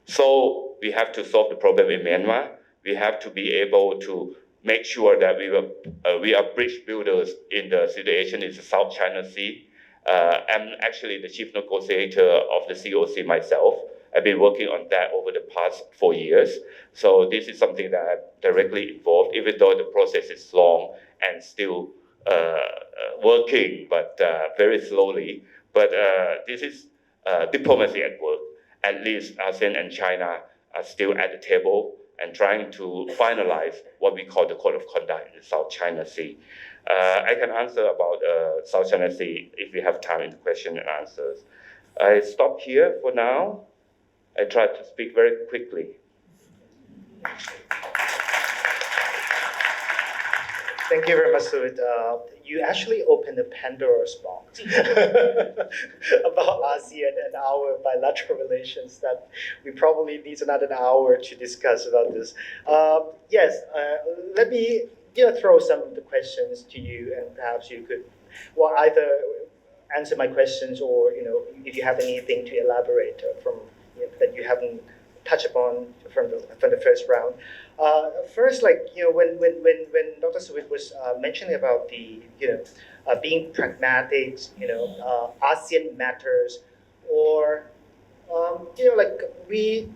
So we have to solve the problem in Myanmar. We have to be able to make sure that we are bridge builders in the situation in the South China Sea. I'm actually the chief negotiator of the COC myself. I've been working on that over the past 4 years. So this is something that I'm directly involved, even though the process is long and still working, but very slowly. But this is diplomacy at work. At least ASEAN and China are still at the table and trying to finalize what we call the Code of Conduct in the South China Sea. I can answer about South China Sea if we have time in the question and answers. I stop here for now. I try to speak very quickly. Thank you very much, Suvit. You actually opened a Pandora's box about ASEAN and our bilateral relations that we probably need another hour to discuss about this. Yes, let me throw some of the questions to you, and perhaps you could, well, either answer my questions or if you have anything to elaborate from that you haven't touched upon from the first round. First, when Dr. Suvit was mentioning about the being pragmatic, ASEAN matters, or we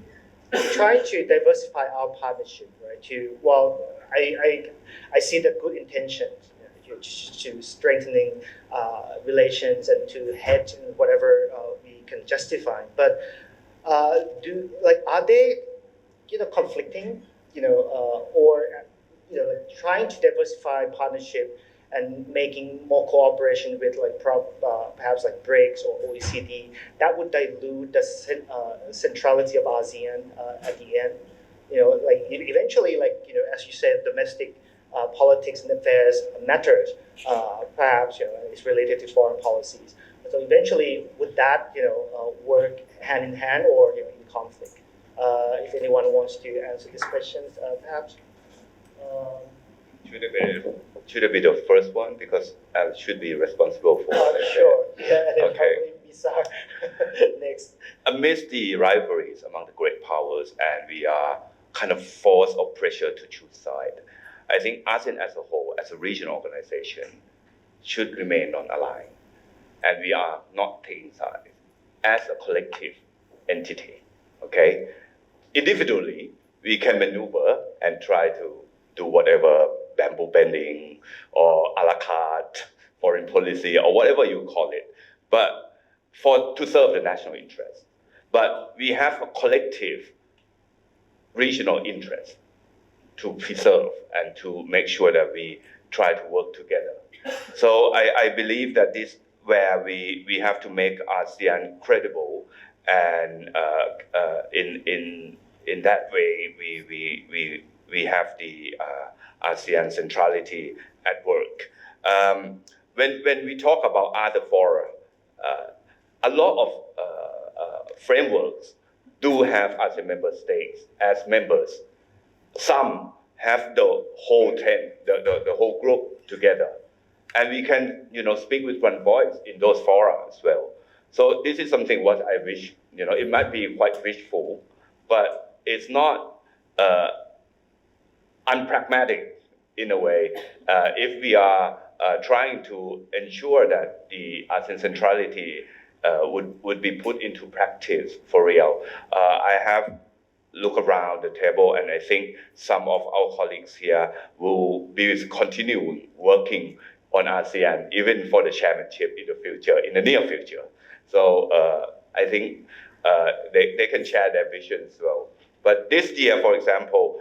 try to diversify our partnership, right? I see the good intentions to strengthening relations and to hedge whatever we can justify, but are they conflicting? Or trying to diversify partnership and making more cooperation with perhaps BRICS or OECD, that would dilute the centrality of ASEAN at the end. Eventually, as you said, domestic politics and affairs matters. Perhaps it's related to foreign policies. So eventually, would that work hand in hand or in conflict? If anyone wants to answer these questions, perhaps. Should it be the first one, because I should be responsible for it? Sure. Yeah, and then Okay. probably Misar next. Amidst the rivalries among the great powers, and we are kind of forced or pressured to choose side, I think ASEAN as a whole, as a regional organization, should remain non-aligned, and we are not taking sides as a collective entity. Okay. Individually, we can maneuver and try to do whatever bamboo bending or a la carte foreign policy or whatever you call it, but to serve the national interest. But we have a collective regional interest to preserve and to make sure that we try to work together. So I believe that this where we have to make ASEAN credible, and in that way we have the ASEAN centrality at work. When we talk about other fora, a lot of frameworks do have ASEAN member states as members. Some have the whole the whole group together, and we can speak with one voice in those fora as well. So this is something what I wish, it might be quite wishful, but it's not unpragmatic in a way if we are trying to ensure that the ASEAN centrality would be put into practice for real. I have looked around the table, and I think some of our colleagues here will be continuing working on ASEAN, even for the chairmanship in the future, in the near future. So I think they can share their vision as well. But this year, for example,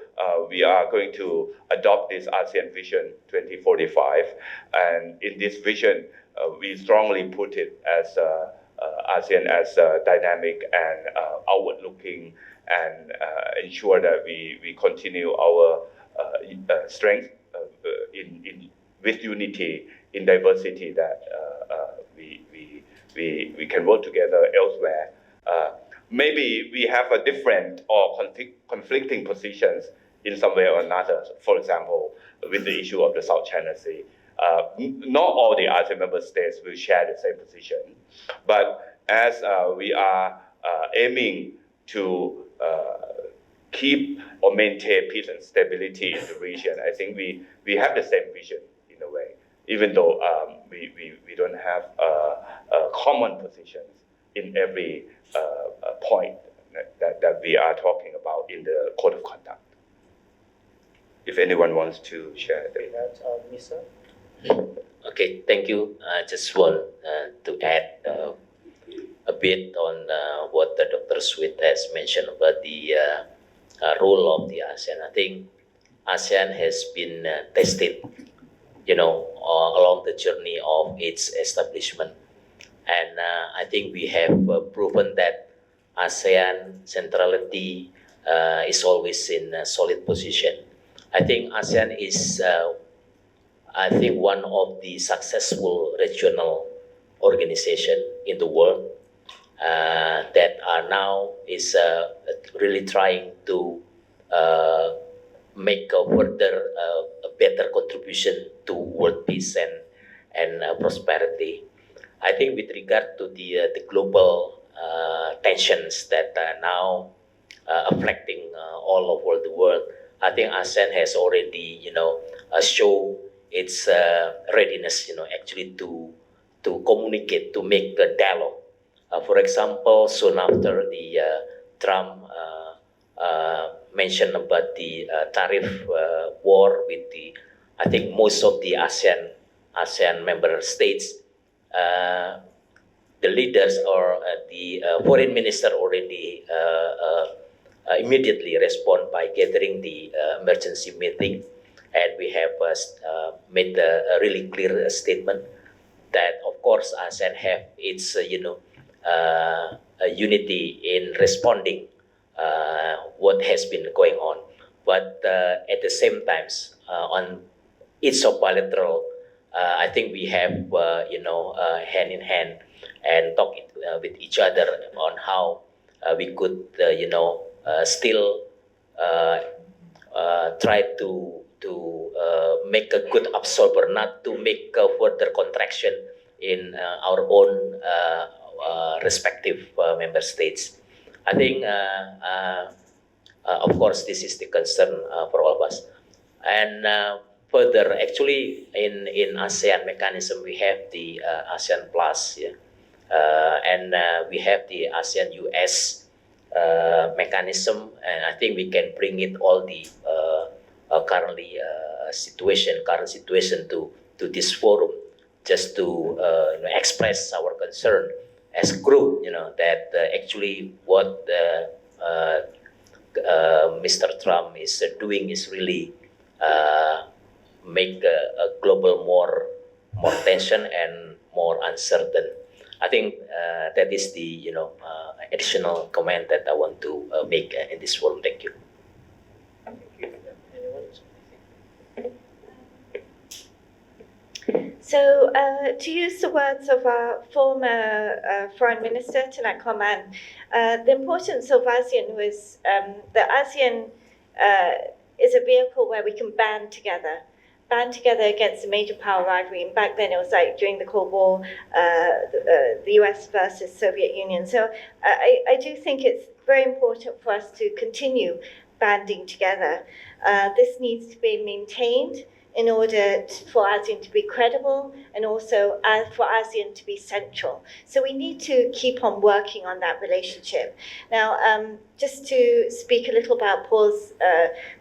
we are going to adopt this ASEAN Vision 2045. And in this vision, we strongly put it as ASEAN as dynamic and outward-looking, and ensure that we continue our strength with unity in diversity, that we can work together elsewhere. Maybe we have a different or conflicting positions in some way or another. For example, with the issue of the South China Sea, not all the ASEAN member states will share the same position. But as we are aiming to keep or maintain peace and stability in the region, I think we have the same vision in a way, even though we don't have common positions in every point that we are talking about in the code of conduct. If anyone wants to share that. Misa? Okay, thank you. I just want to add a bit on what the Dr. Sweet has mentioned about the role of the ASEAN. I think ASEAN has been tested, along the journey of its establishment. And I think we have proven that ASEAN centrality is always in a solid position. I think ASEAN is, one of the successful regional organizations in the world that are now is really trying to make a further a better contribution to world peace and prosperity. I think with regard to the global tensions that are now affecting all over the world, I think ASEAN has already, show its readiness, actually to communicate, to make a dialogue. For example, soon after the Trump mentioned about the tariff war with I think most of the ASEAN member states, the leaders or the foreign minister already immediately respond by gathering the emergency meeting, and we have made a really clear statement that, of course, ASEAN have its unity in responding what has been going on, but at the same time, on each of bilateral, I think we have hand in hand and talk with each other on how we could still try to make a good absorber, not to make a further contraction in our own respective member states. I think, of course, this is the concern for all of us. And further, actually, in ASEAN mechanism, we have the ASEAN Plus, and we have the ASEAN-US mechanism, and I think we can bring it all the current situation to this forum, just to express our concern as a group, that actually what Mr. Trump is doing is really make a global more tension and more uncertain. I think that is the additional comment that I want to make in this forum. Thank you. Thank you. Anyone else? So, to use the words of our former Foreign Minister, Tuan Koman, the importance of ASEAN was that ASEAN is a vehicle where we can band together against a major power rivalry. And back then it was like during the Cold War, the US versus Soviet Union. So I do think it's very important for us to continue banding together. This needs to be maintained in order for ASEAN to be credible and also for ASEAN to be central. So we need to keep on working on that relationship. Now, just to speak a little about Paul's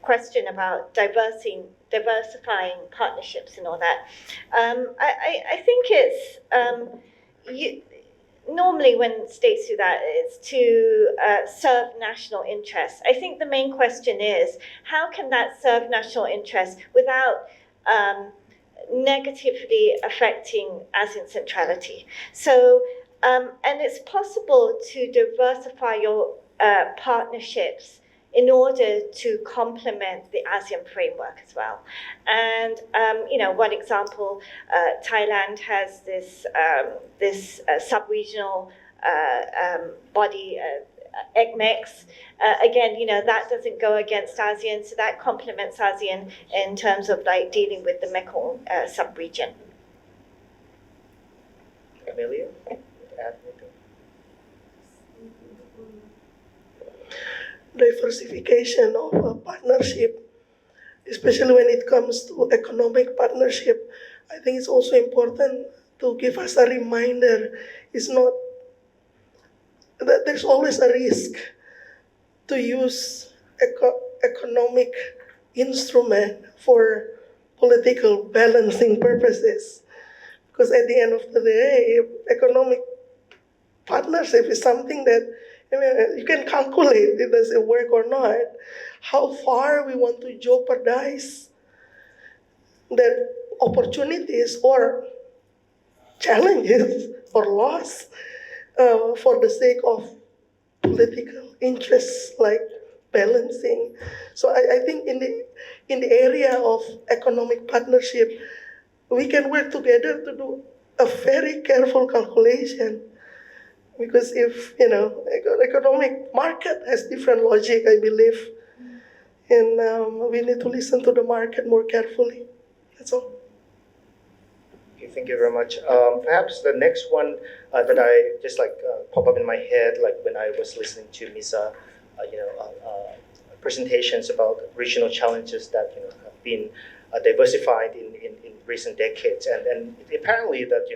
question about diversifying partnerships and all that, I think it's, normally when states do that, it's to serve national interests. I think the main question is, how can that serve national interests without negatively affecting ASEAN centrality? So, and it's possible to diversify your partnerships in order to complement the ASEAN framework as well. And one example, Thailand has this sub-regional body, ECMEX. Again, that doesn't go against ASEAN, so that complements ASEAN in terms of like dealing with the Mekong sub-region. Amelia, add anything? Diversification of a partnership, especially when it comes to economic partnership, I think it's also important to give us a reminder. It's not that there's always a risk to use economic instrument for political balancing purposes. Because at the end of the day, economic partnership is something that you can calculate if does it work or not. How far we want to jeopardize the opportunities or challenges or loss for the sake of political interests like balancing. So I think in the area of economic partnership, we can work together to do a very careful calculation. Because if, economic market has different logic, I believe, and we need to listen to the market more carefully. That's all. Okay, thank you very much. Perhaps the next one that I just pop up in my head, like when I was listening to Misa, presentations about regional challenges that have been diversified in recent decades, and apparently that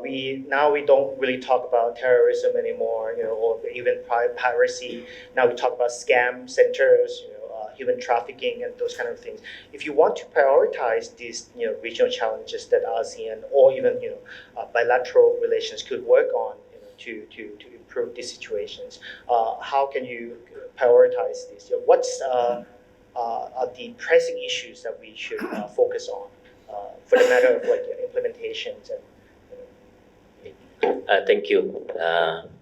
we don't really talk about terrorism anymore, or even piracy. Now we talk about scam centers, human trafficking, and those kind of things. If you want to prioritize these regional challenges that ASEAN or even bilateral relations could work on to improve these situations, how can you prioritize these? What's are the pressing issues that we should focus on for the matter of implementations and. Thank you,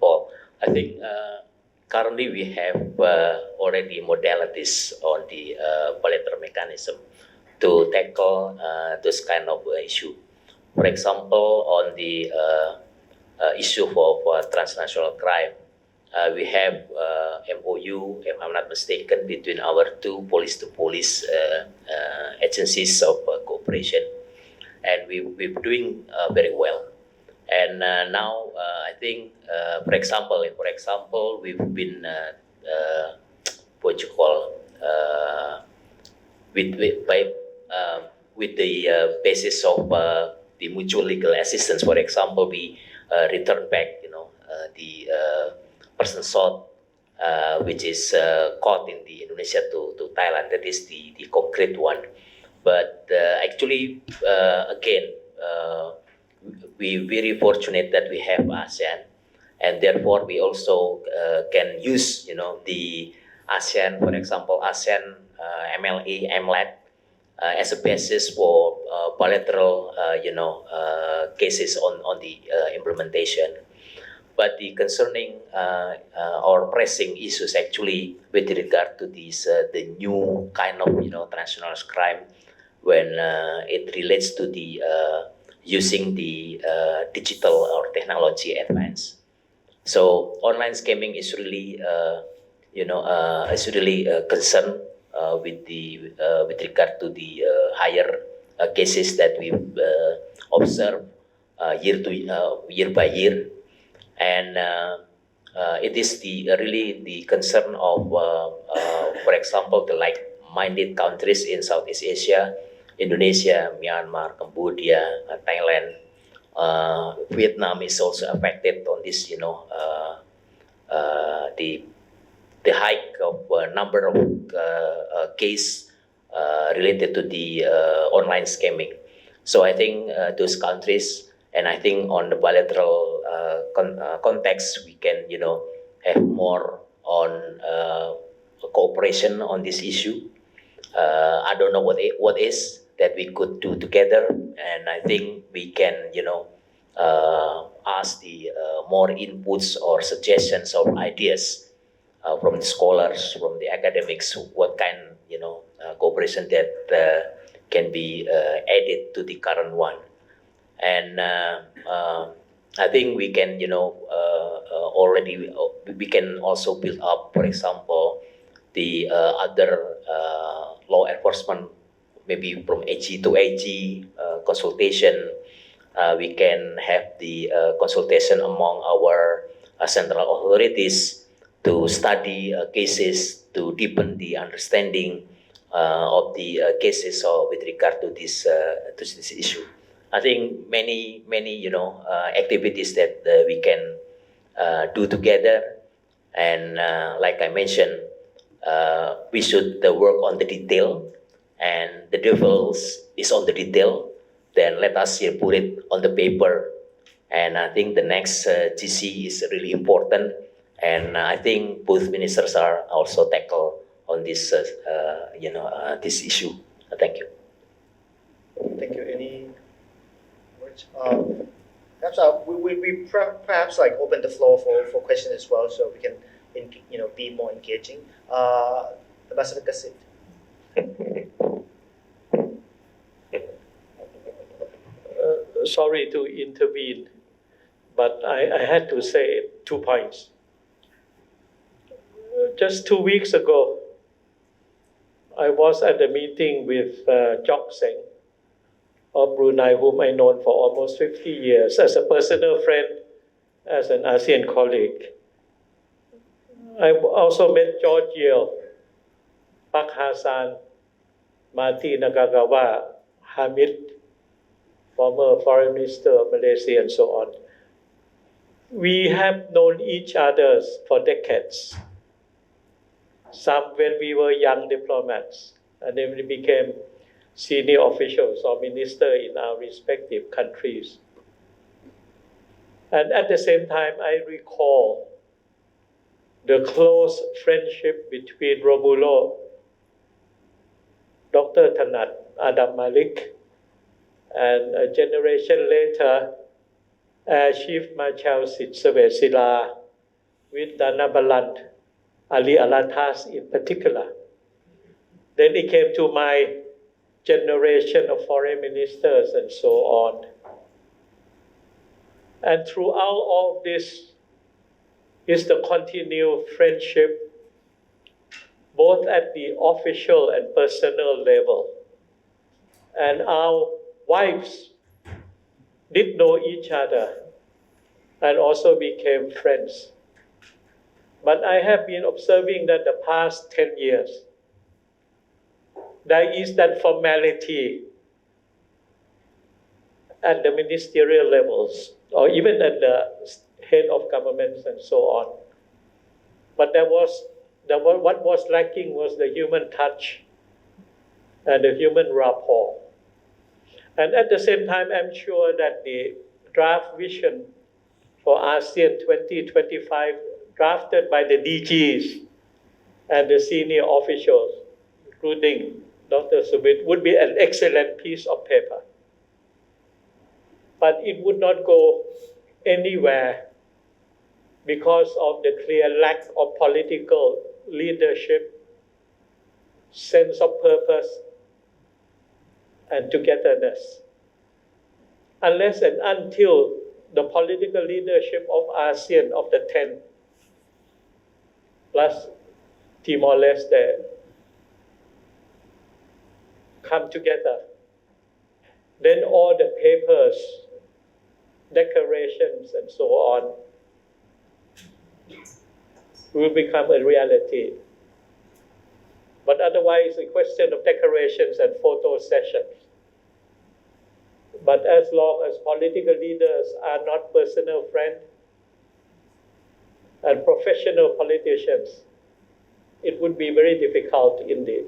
Paul. I think currently we have already modalities on the bilateral mechanism to tackle this kind of issue. For example, on the issue for transnational crime, we have MOU, if I'm not mistaken, between our two police-to-police agencies of cooperation, and we're doing very well. And now I think, for example, we've been with the basis of the mutual legal assistance. For example, we return back, the person sought, which is caught in the Indonesia to Thailand. That is the concrete one. But actually, again, we're very fortunate that we have ASEAN, and therefore we also can use, the ASEAN, for example, ASEAN MLA, MLAT, as a basis for bilateral, cases on the implementation. But the concerning or pressing issues actually with regard to this the new kind of transnational crime when it relates to the using the digital or technology advance. So online scamming is really concern with regard to the higher cases that we observe year by year, and it is the really the concern of, for example, the like-minded countries in Southeast Asia, Indonesia, Myanmar, Cambodia, Thailand. Vietnam is also affected on this, the hike of number of case related to the online scamming. So I think those countries, and I think on the bilateral context, we can have more on cooperation on this issue. I don't know what is that we could do together, and I think we can ask the more inputs or suggestions or ideas from the scholars, from the academics, what kind cooperation that can be added to the current one. And I think we can already we can also build up, for example, the other law enforcement, maybe from AG to AG consultation. We can have the consultation among our central authorities to study cases, to deepen the understanding of the cases with regard to this issue. I think many activities that we can do together, and like I mentioned, we should work on the detail, and the devil is on the detail. Then let us put it on the paper, and I think the next GC is really important, and I think both ministers are also tackle on this this issue. Thank you. Thank you. Any words? Perhaps we perhaps open the floor for questions as well, so we can be more engaging. Ambassador Kasit. Sorry to intervene, but I had to say 2 points. Just 2 weeks ago, I was at a meeting with Chok Seng of Brunei, whom I known for almost 50 years as a personal friend, as an ASEAN colleague. I also met George Yeo, Pak Hassan, Mati Nagagawa, Hamid, former foreign minister of Malaysia, and so on. We have known each other for decades. Some when we were young diplomats, and then we became senior officials or ministers in our respective countries. And at the same time, I recall the close friendship between Romulo, Dr. Tanat Adam Malik, and a generation later, Air Chief Marshal Sriwijaya with Dana Baland, Ali Alatas in particular. Then it came to my generation of foreign ministers and so on. And throughout all of this is the continued friendship, both at the official and personal level. And our wives did know each other and also became friends. But I have been observing that the past 10 years, there is that formality at the ministerial levels, or even at the head of governments and so on. But what was lacking was the human touch and the human rapport. And at the same time, I'm sure that the draft vision for ASEAN 2025, drafted by the DGs and the senior officials, including Dr. Subit, would be an excellent piece of paper. but it would not go anywhere because of the clear lack of political leadership, sense of purpose, and togetherness. Unless and until the political leadership of ASEAN, of the 10, plus Timor-Leste, come together, then all the papers, declarations, and so on will become a reality. But otherwise, a question of decorations and photo sessions. But as long as political leaders are not personal friends and professional politicians, it would be very difficult indeed.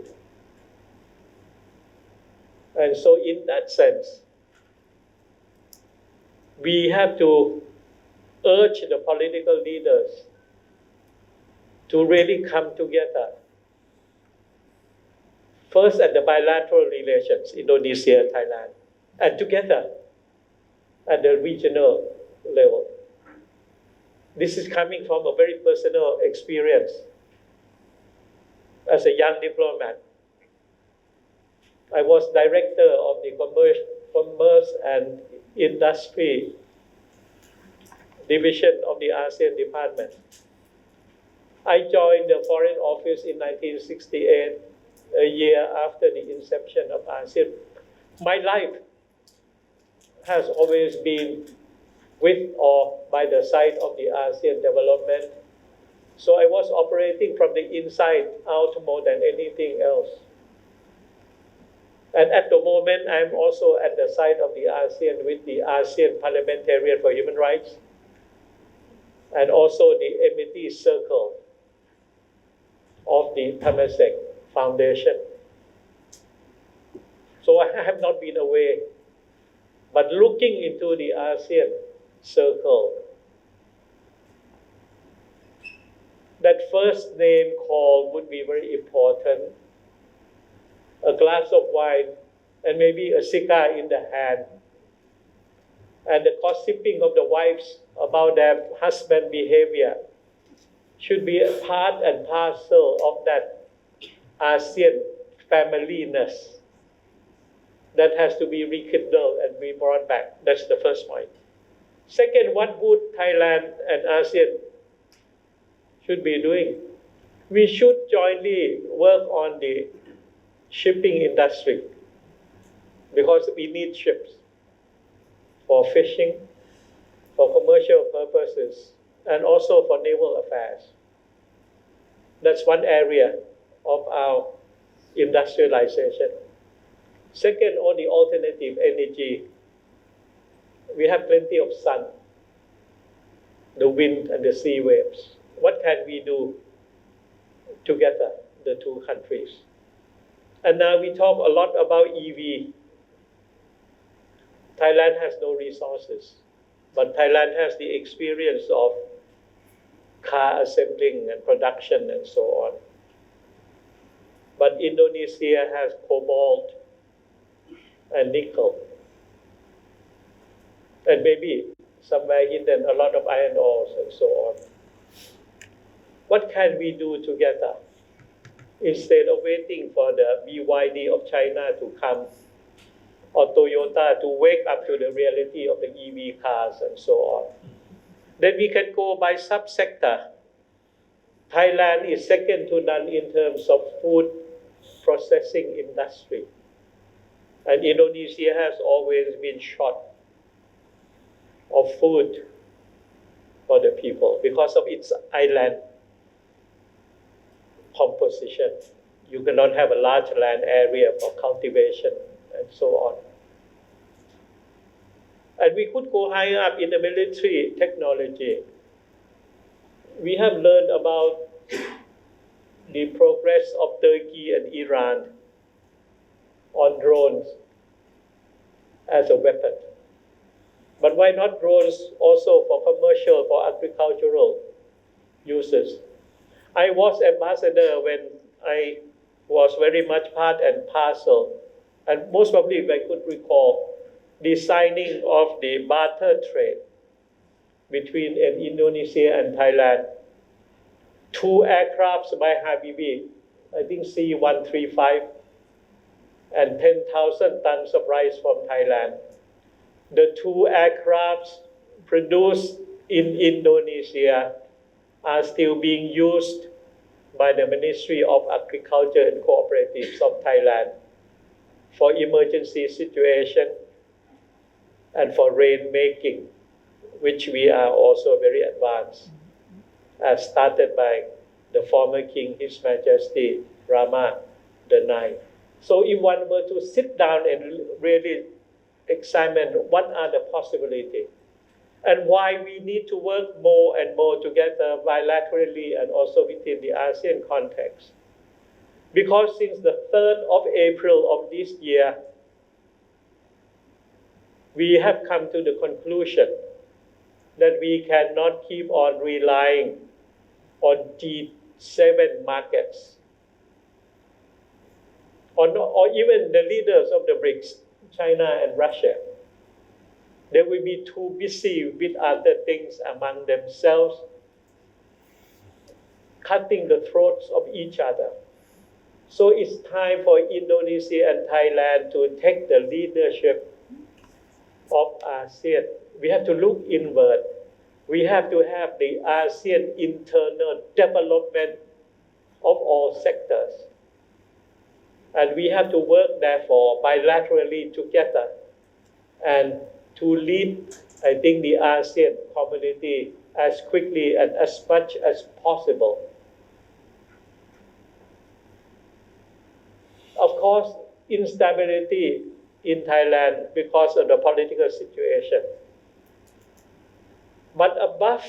And so in that sense, we have to urge the political leaders to really come together. First at the bilateral relations, Indonesia, Thailand, and together at the regional level. This is coming from a very personal experience as a young diplomat. I was director of the Commerce and Industry Division of the ASEAN Department. I joined the Foreign Office in 1968, a year after the inception of ASEAN. My life has always been with or by the side of the ASEAN development. So I was operating from the inside out more than anything else. And at the moment, I'm also at the side of the ASEAN with the ASEAN Parliamentarian for Human Rights and also the Amity Circle of the Temasek Foundation. So I have not been away, but looking into the ASEAN circle, that first name call would be very important. A glass of wine and maybe a cigar in the hand, and the gossiping of the wives about their husband behavior should be a part and parcel of that ASEAN familyness that has to be rekindled and be brought back. That's the first point. Second, what would Thailand and ASEAN should be doing? We should jointly work on the shipping industry because we need ships for fishing, for commercial purposes, and also for naval affairs. That's one area of our industrialization. Second, on the alternative energy, we have plenty of sun, the wind and the sea waves. What can we do together, the two countries? And now we talk a lot about EV. Thailand has no resources, but Thailand has the experience of car assembling and production and so on. But Indonesia has cobalt and nickel, and maybe somewhere hidden a lot of iron ores and so on. What can we do together? Instead of waiting for the BYD of China to come, or Toyota to wake up to the reality of the EV cars and so on, then we can go by subsector. Thailand is second to none in terms of food processing industry. And Indonesia has always been short of food for the people because of its island composition. You cannot have a large land area for cultivation and so on. And we could go higher up in the military technology. We have learned about the progress of Turkey and Iran on drones as a weapon. But why not drones also for commercial, for agricultural uses? I was ambassador when I was very much part and parcel, and most probably if I could recall, the signing of the barter trade between Indonesia and Thailand. 2 aircrafts by Habibi, I think C-135, and 10,000 tons of rice from Thailand. The 2 aircrafts produced in Indonesia are still being used by the Ministry of Agriculture and Cooperatives of Thailand for emergency situation and for rainmaking, which we are also very advanced, as started by the former king, His Majesty Rama IX. So if one were to sit down and really examine what are the possibilities and why we need to work more and more together bilaterally and also within the ASEAN context. Because since the 3rd of April of this year, we have come to the conclusion that we cannot keep on relying on G7 markets, or even the leaders of the BRICS, China and Russia. They will be too busy with other things among themselves, cutting the throats of each other. So it's time for Indonesia and Thailand to take the leadership of ASEAN. We have to look inward. We have to have the ASEAN internal development of all sectors. And we have to work, therefore, bilaterally together and to lead, I think, the ASEAN community as quickly and as much as possible. Of course, instability in Thailand because of the political situation. But above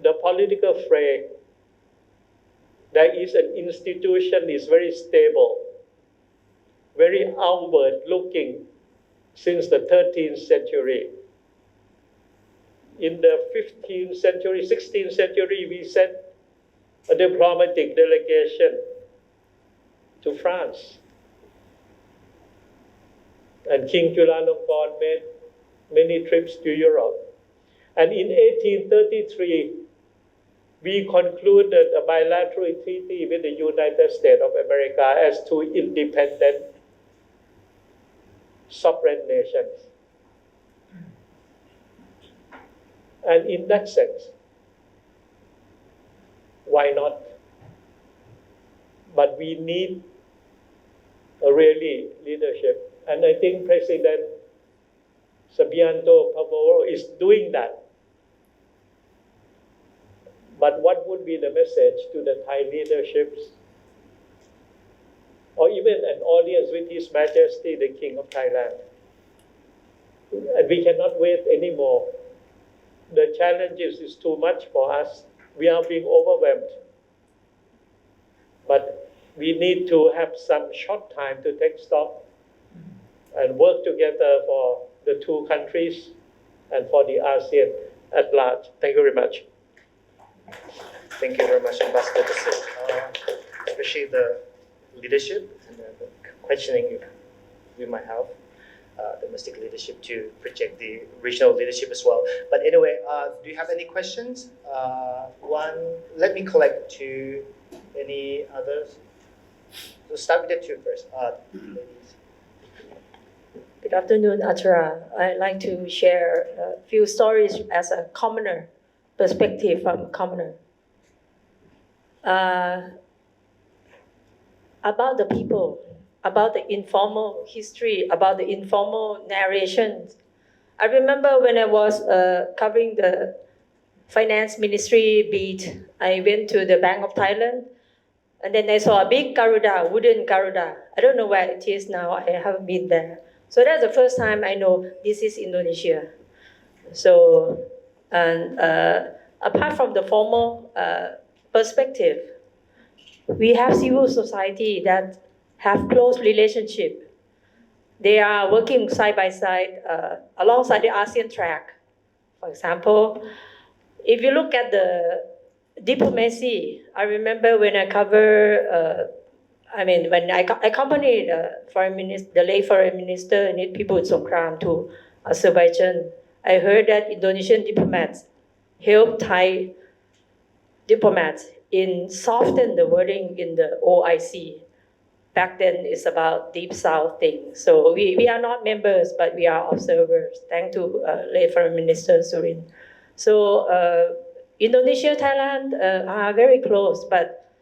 the political fray, there is an institution that is very stable, very outward looking since the 13th century. In the 15th century, 16th century, we sent a diplomatic delegation to France. And King Chulalongkorn made many trips to Europe. And in 1833, we concluded a bilateral treaty with the United States of America as two independent sovereign nations. And in that sense, why not? But we need a really leadership. And I think President Subianto Prabowo is doing that. But what would be the message to the Thai leaderships, or even an audience with His Majesty, the King of Thailand? And we cannot wait anymore. The challenges is too much for us. We are being overwhelmed. But we need to have some short time to take stock and work together for the two countries and for the ASEAN at large. Thank you very much. Thank you very much, Ambassador Basit. Especially the leadership and the questioning you might have, domestic leadership to project the regional leadership as well. But anyway, do you have any questions? Let me collect two. Any others? So start with the two first. Ladies. Good afternoon, Achara. I'd like to share a few stories as a commoner, perspective from a commoner. About the people, about the informal history, about the informal narrations. I remember when I was covering the finance ministry beat, I went to the Bank of Thailand, and then I saw a big Garuda, wooden Garuda. I don't know where it is now, I haven't been there. So that's the first time I know this is Indonesia. So, and apart from the formal perspective, we have civil society that have close relationship. They are working side by side alongside the ASEAN track. For example, if you look at the diplomacy, I remember when I cover, when I accompanied the late foreign minister Nit Pibutsongkram to Azerbaijan. I heard that Indonesian diplomats helped Thai diplomats in soften the wording in the OIC. Back then, it's about Deep South thing. So we are not members, but we are observers. Thanks to late Foreign Minister Surin. So Indonesia, Thailand are very close, but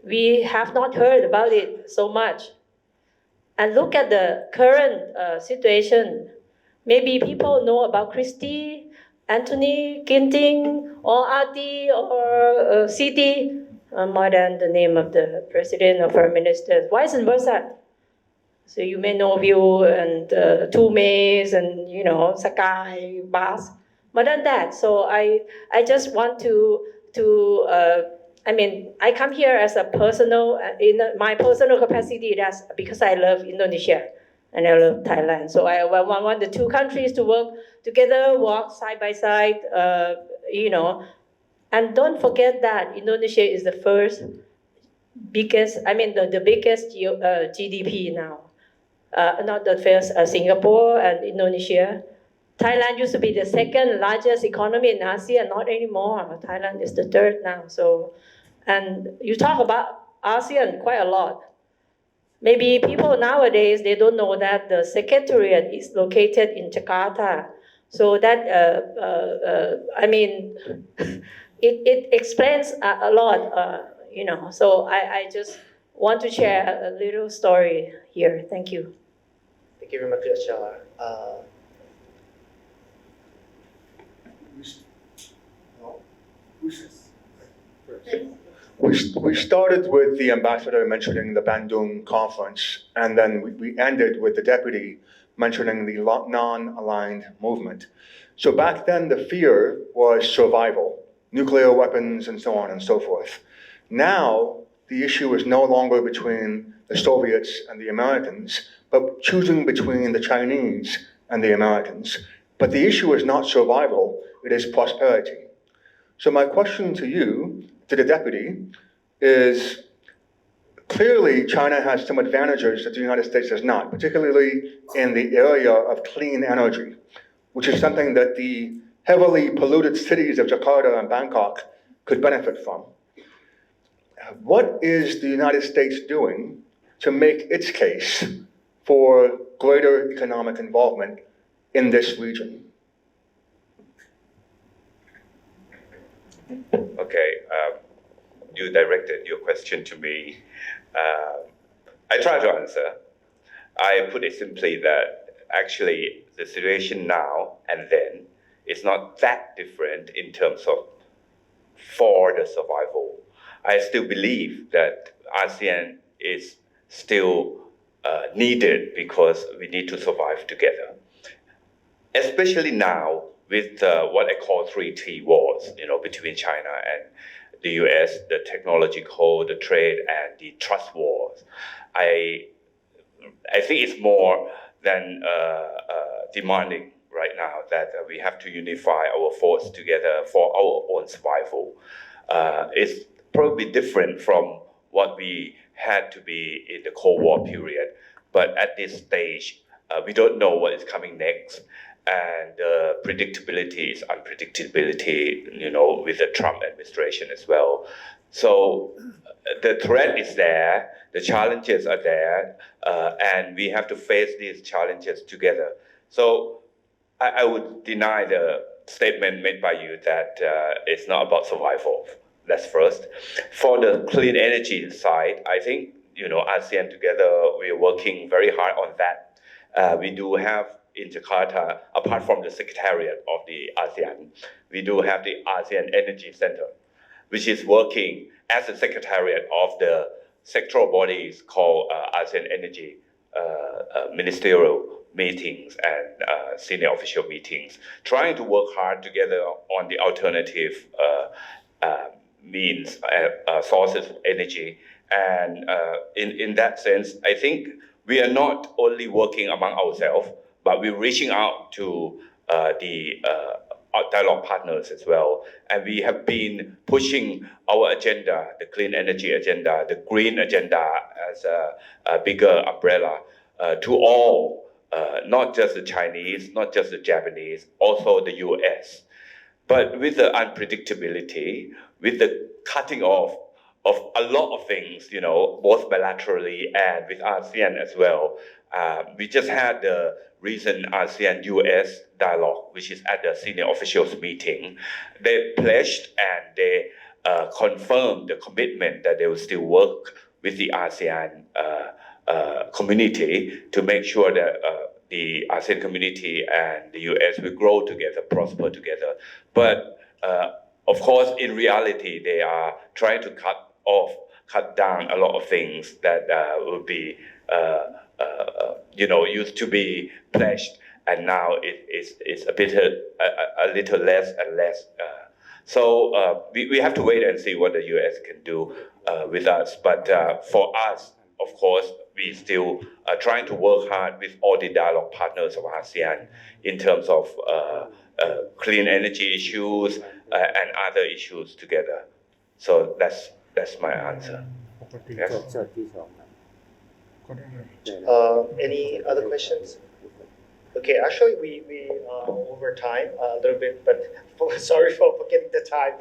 we have not heard about it so much. And look at the current situation. Maybe people know about Christie, Anthony, Ginting, or Ati, or Siti, more than the name of the president or prime minister. Vice versa. So you may know View and Two Mays and Sakai, Bas, more than that. So I just want to I come here as a personal in my personal capacity. That's because I love Indonesia and I love Thailand. So I want the two countries to work together, walk side by side. And don't forget that Indonesia is the first biggest. The biggest GDP now. Not the first, Singapore and Indonesia. Thailand used to be the second largest economy in ASEAN, not anymore. Thailand is the third now. So, and you talk about ASEAN quite a lot. Maybe people nowadays, they don't know that the secretariat is located in Jakarta. So that, it explains a lot, So I just want to share a little story here. Thank you. Thank you very much, Achar. We started with the ambassador mentioning the Bandung conference, and then we ended with the deputy mentioning the non-aligned movement. So back then, the fear was survival, nuclear weapons, and so on and so forth. Now, the issue is no longer between the Soviets and the Americans, but choosing between the Chinese and the Americans. But the issue is not survival, it is prosperity. So my question to you, to the deputy, is clearly China has some advantages that the United States does not, particularly in the area of clean energy, which is something that the heavily polluted cities of Jakarta and Bangkok could benefit from. What is the United States doing to make its case for greater economic involvement in this region? Okay, you directed your question to me. I try to answer. I put it simply that actually the situation now and then is not that different in terms of for the survival. I still believe that ASEAN is still needed because we need to survive together. Especially now with what I call 3T wars, between China and the US, the technological, the trade, and the trust wars. I think it's more than demanding right now that we have to unify our forces together for our own survival. It's probably different from what we had to be in the Cold War period, but at this stage, we don't know what is coming next. And predictability is unpredictability, with the Trump administration as well. So the threat is there, the challenges are there, and we have to face these challenges together. So I would deny the statement made by you that it's not about survival. That's first. For the clean energy side, I think, ASEAN together, we're working very hard on that. We do have in Jakarta, apart from the secretariat of the ASEAN, we do have the ASEAN Energy Center, which is working as a secretariat of the sectoral bodies called ASEAN Energy ministerial meetings and senior official meetings, trying to work hard together on the alternative means, sources of energy. And in that sense, I think we are not only working among ourselves, but we're reaching out to the dialogue partners as well. And we have been pushing our agenda, the clean energy agenda, the green agenda as a bigger umbrella to all not just the Chinese, not just the Japanese, also the US. But with the unpredictability, with the cutting off of a lot of things, both bilaterally and with ASEAN as well, we just had the recent ASEAN-US dialogue, which is at the senior officials meeting. They pledged and they confirmed the commitment that they will still work with the ASEAN community to make sure that the ASEAN community and the US will grow together, prosper together. But of course, in reality, they are trying to cut down a lot of things that will be, used to be pledged, and now it's a little less and less. So we have to wait and see what the US can do with us. But for us, of course, we still are trying to work hard with all the dialogue partners of ASEAN in terms of clean energy issues and other issues together. So that's my answer. Yes. Any other questions? Okay, actually, we are over time a little bit, but sorry for forgetting the time.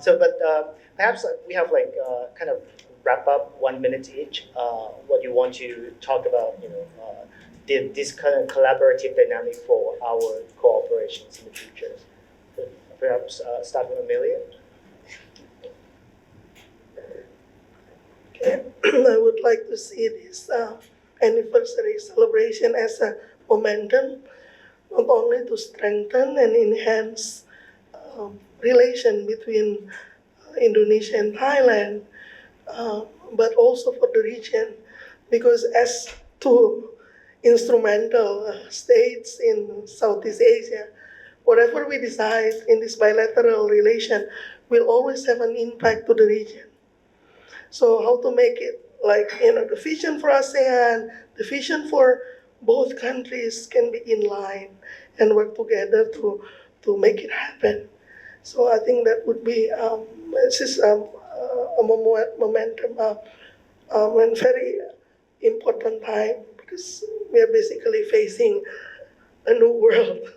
But perhaps we have kind of wrap up 1 minute each. What you want to talk about, this kind of collaborative dynamic for our cooperations in the future. Perhaps start with Amelia. Okay. I would like to see this anniversary celebration as a momentum, not only to strengthen and enhance relation between Indonesia and Thailand, but also for the region, because as two instrumental states in Southeast Asia, whatever we decide in this bilateral relation will always have an impact to the region. So how to make it the vision for ASEAN, the vision for both countries can be in line and work together to make it happen. So I think that would be this is a momentum and very important time, because we are basically facing a new world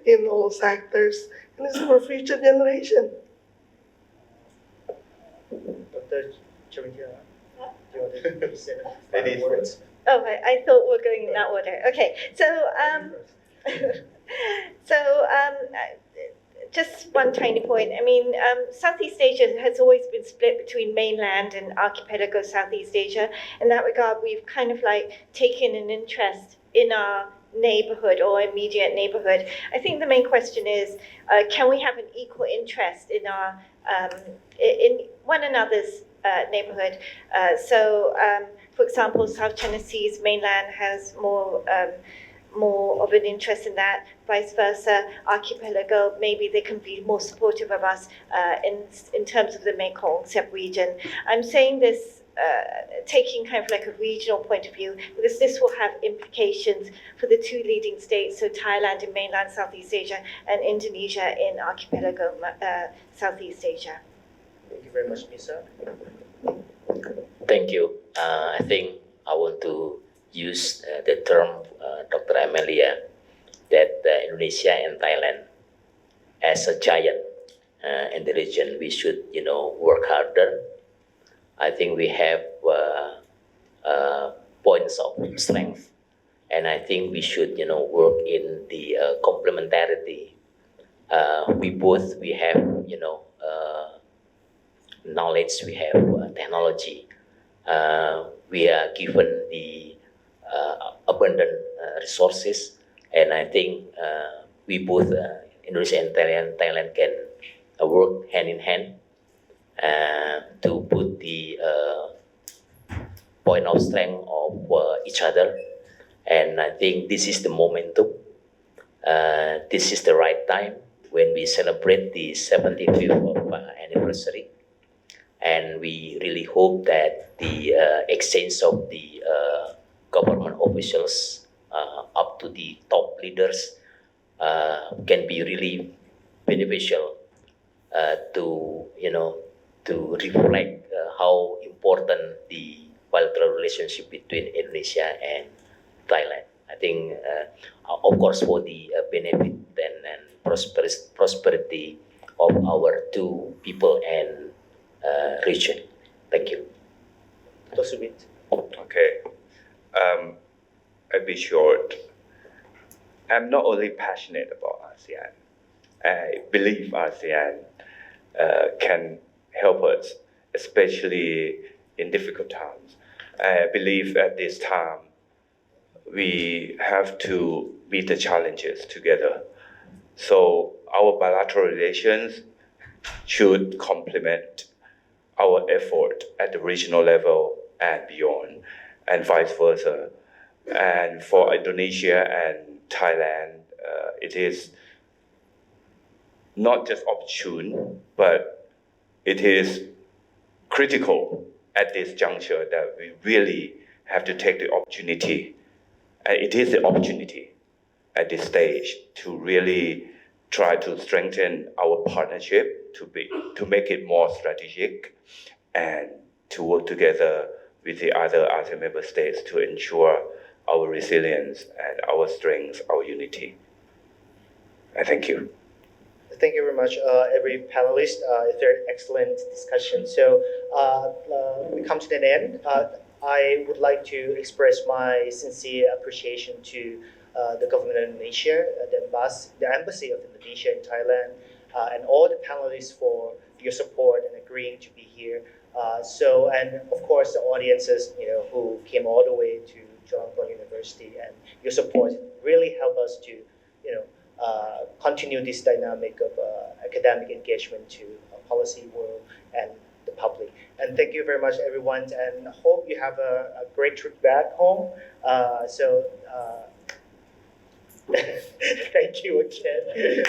in all sectors, and it's for future generation. Dr. Sriwijaya, do you want to say a few words? Oh, I thought we're going in that order. Okay, so just one tiny point. I mean, Southeast Asia has always been split between mainland and archipelago Southeast Asia. In that regard, we've kind of taken an interest in our neighborhood or immediate neighborhood. I think the main question is, can we have an equal interest in our in one another's neighborhood? For example, South China Sea's mainland has more of an interest in that. Vice versa, archipelago, maybe they can be more supportive of us in terms of the Mekong sub-region. I'm saying this taking kind of a regional point of view, because this will have implications for the two leading states, so Thailand in mainland Southeast Asia and Indonesia in archipelago Southeast Asia. Thank you very much, Misa. Thank you. I think I want to use the term Dr. Amelia, that Indonesia and Thailand, as a giant in the region, we should work harder. I think we have points of strength, and I think we should work in the complementarity. We have knowledge, we have technology. We are given the abundant resources, and I think we both, Indonesia and Thailand can work hand in hand to put the point of strength of each other. And I think this is the momentum. This is the right time when we celebrate the 75th anniversary. And we really hope that the exchange of the government officials up to the top leaders can be really beneficial to reflect how important the bilateral relationship between Indonesia and Thailand. I think, of course, for the benefit and prosperity of our two people and region. Thank you. Dr. Subit. Okay. I'll be short. I'm not only passionate about ASEAN. I believe ASEAN can help us, especially in difficult times. I believe at this time we have to meet the challenges together. So our bilateral relations should complement our effort at the regional level and beyond, and vice versa. And for Indonesia and Thailand, it is not just opportune, but it is critical at this juncture that we really have to take the opportunity. And it is the opportunity at this stage to really try to strengthen our partnership, to make it more strategic, and to work together with the other ASEAN member states to ensure our resilience and our strength, our unity. And thank you. Thank you very much, every panelist. It's a very excellent discussion. So we come to an end. I would like to express my sincere appreciation to the government of Indonesia, the embassy of Indonesia in Thailand, and all the panelists for your support and agreeing to be here. And of course, the audiences, who came all the way to Chulalongkorn University, and your support really helped us to, continue this dynamic of academic engagement to policy world and the public. And thank you very much, everyone, and hope you have a great trip back home. Thank you again.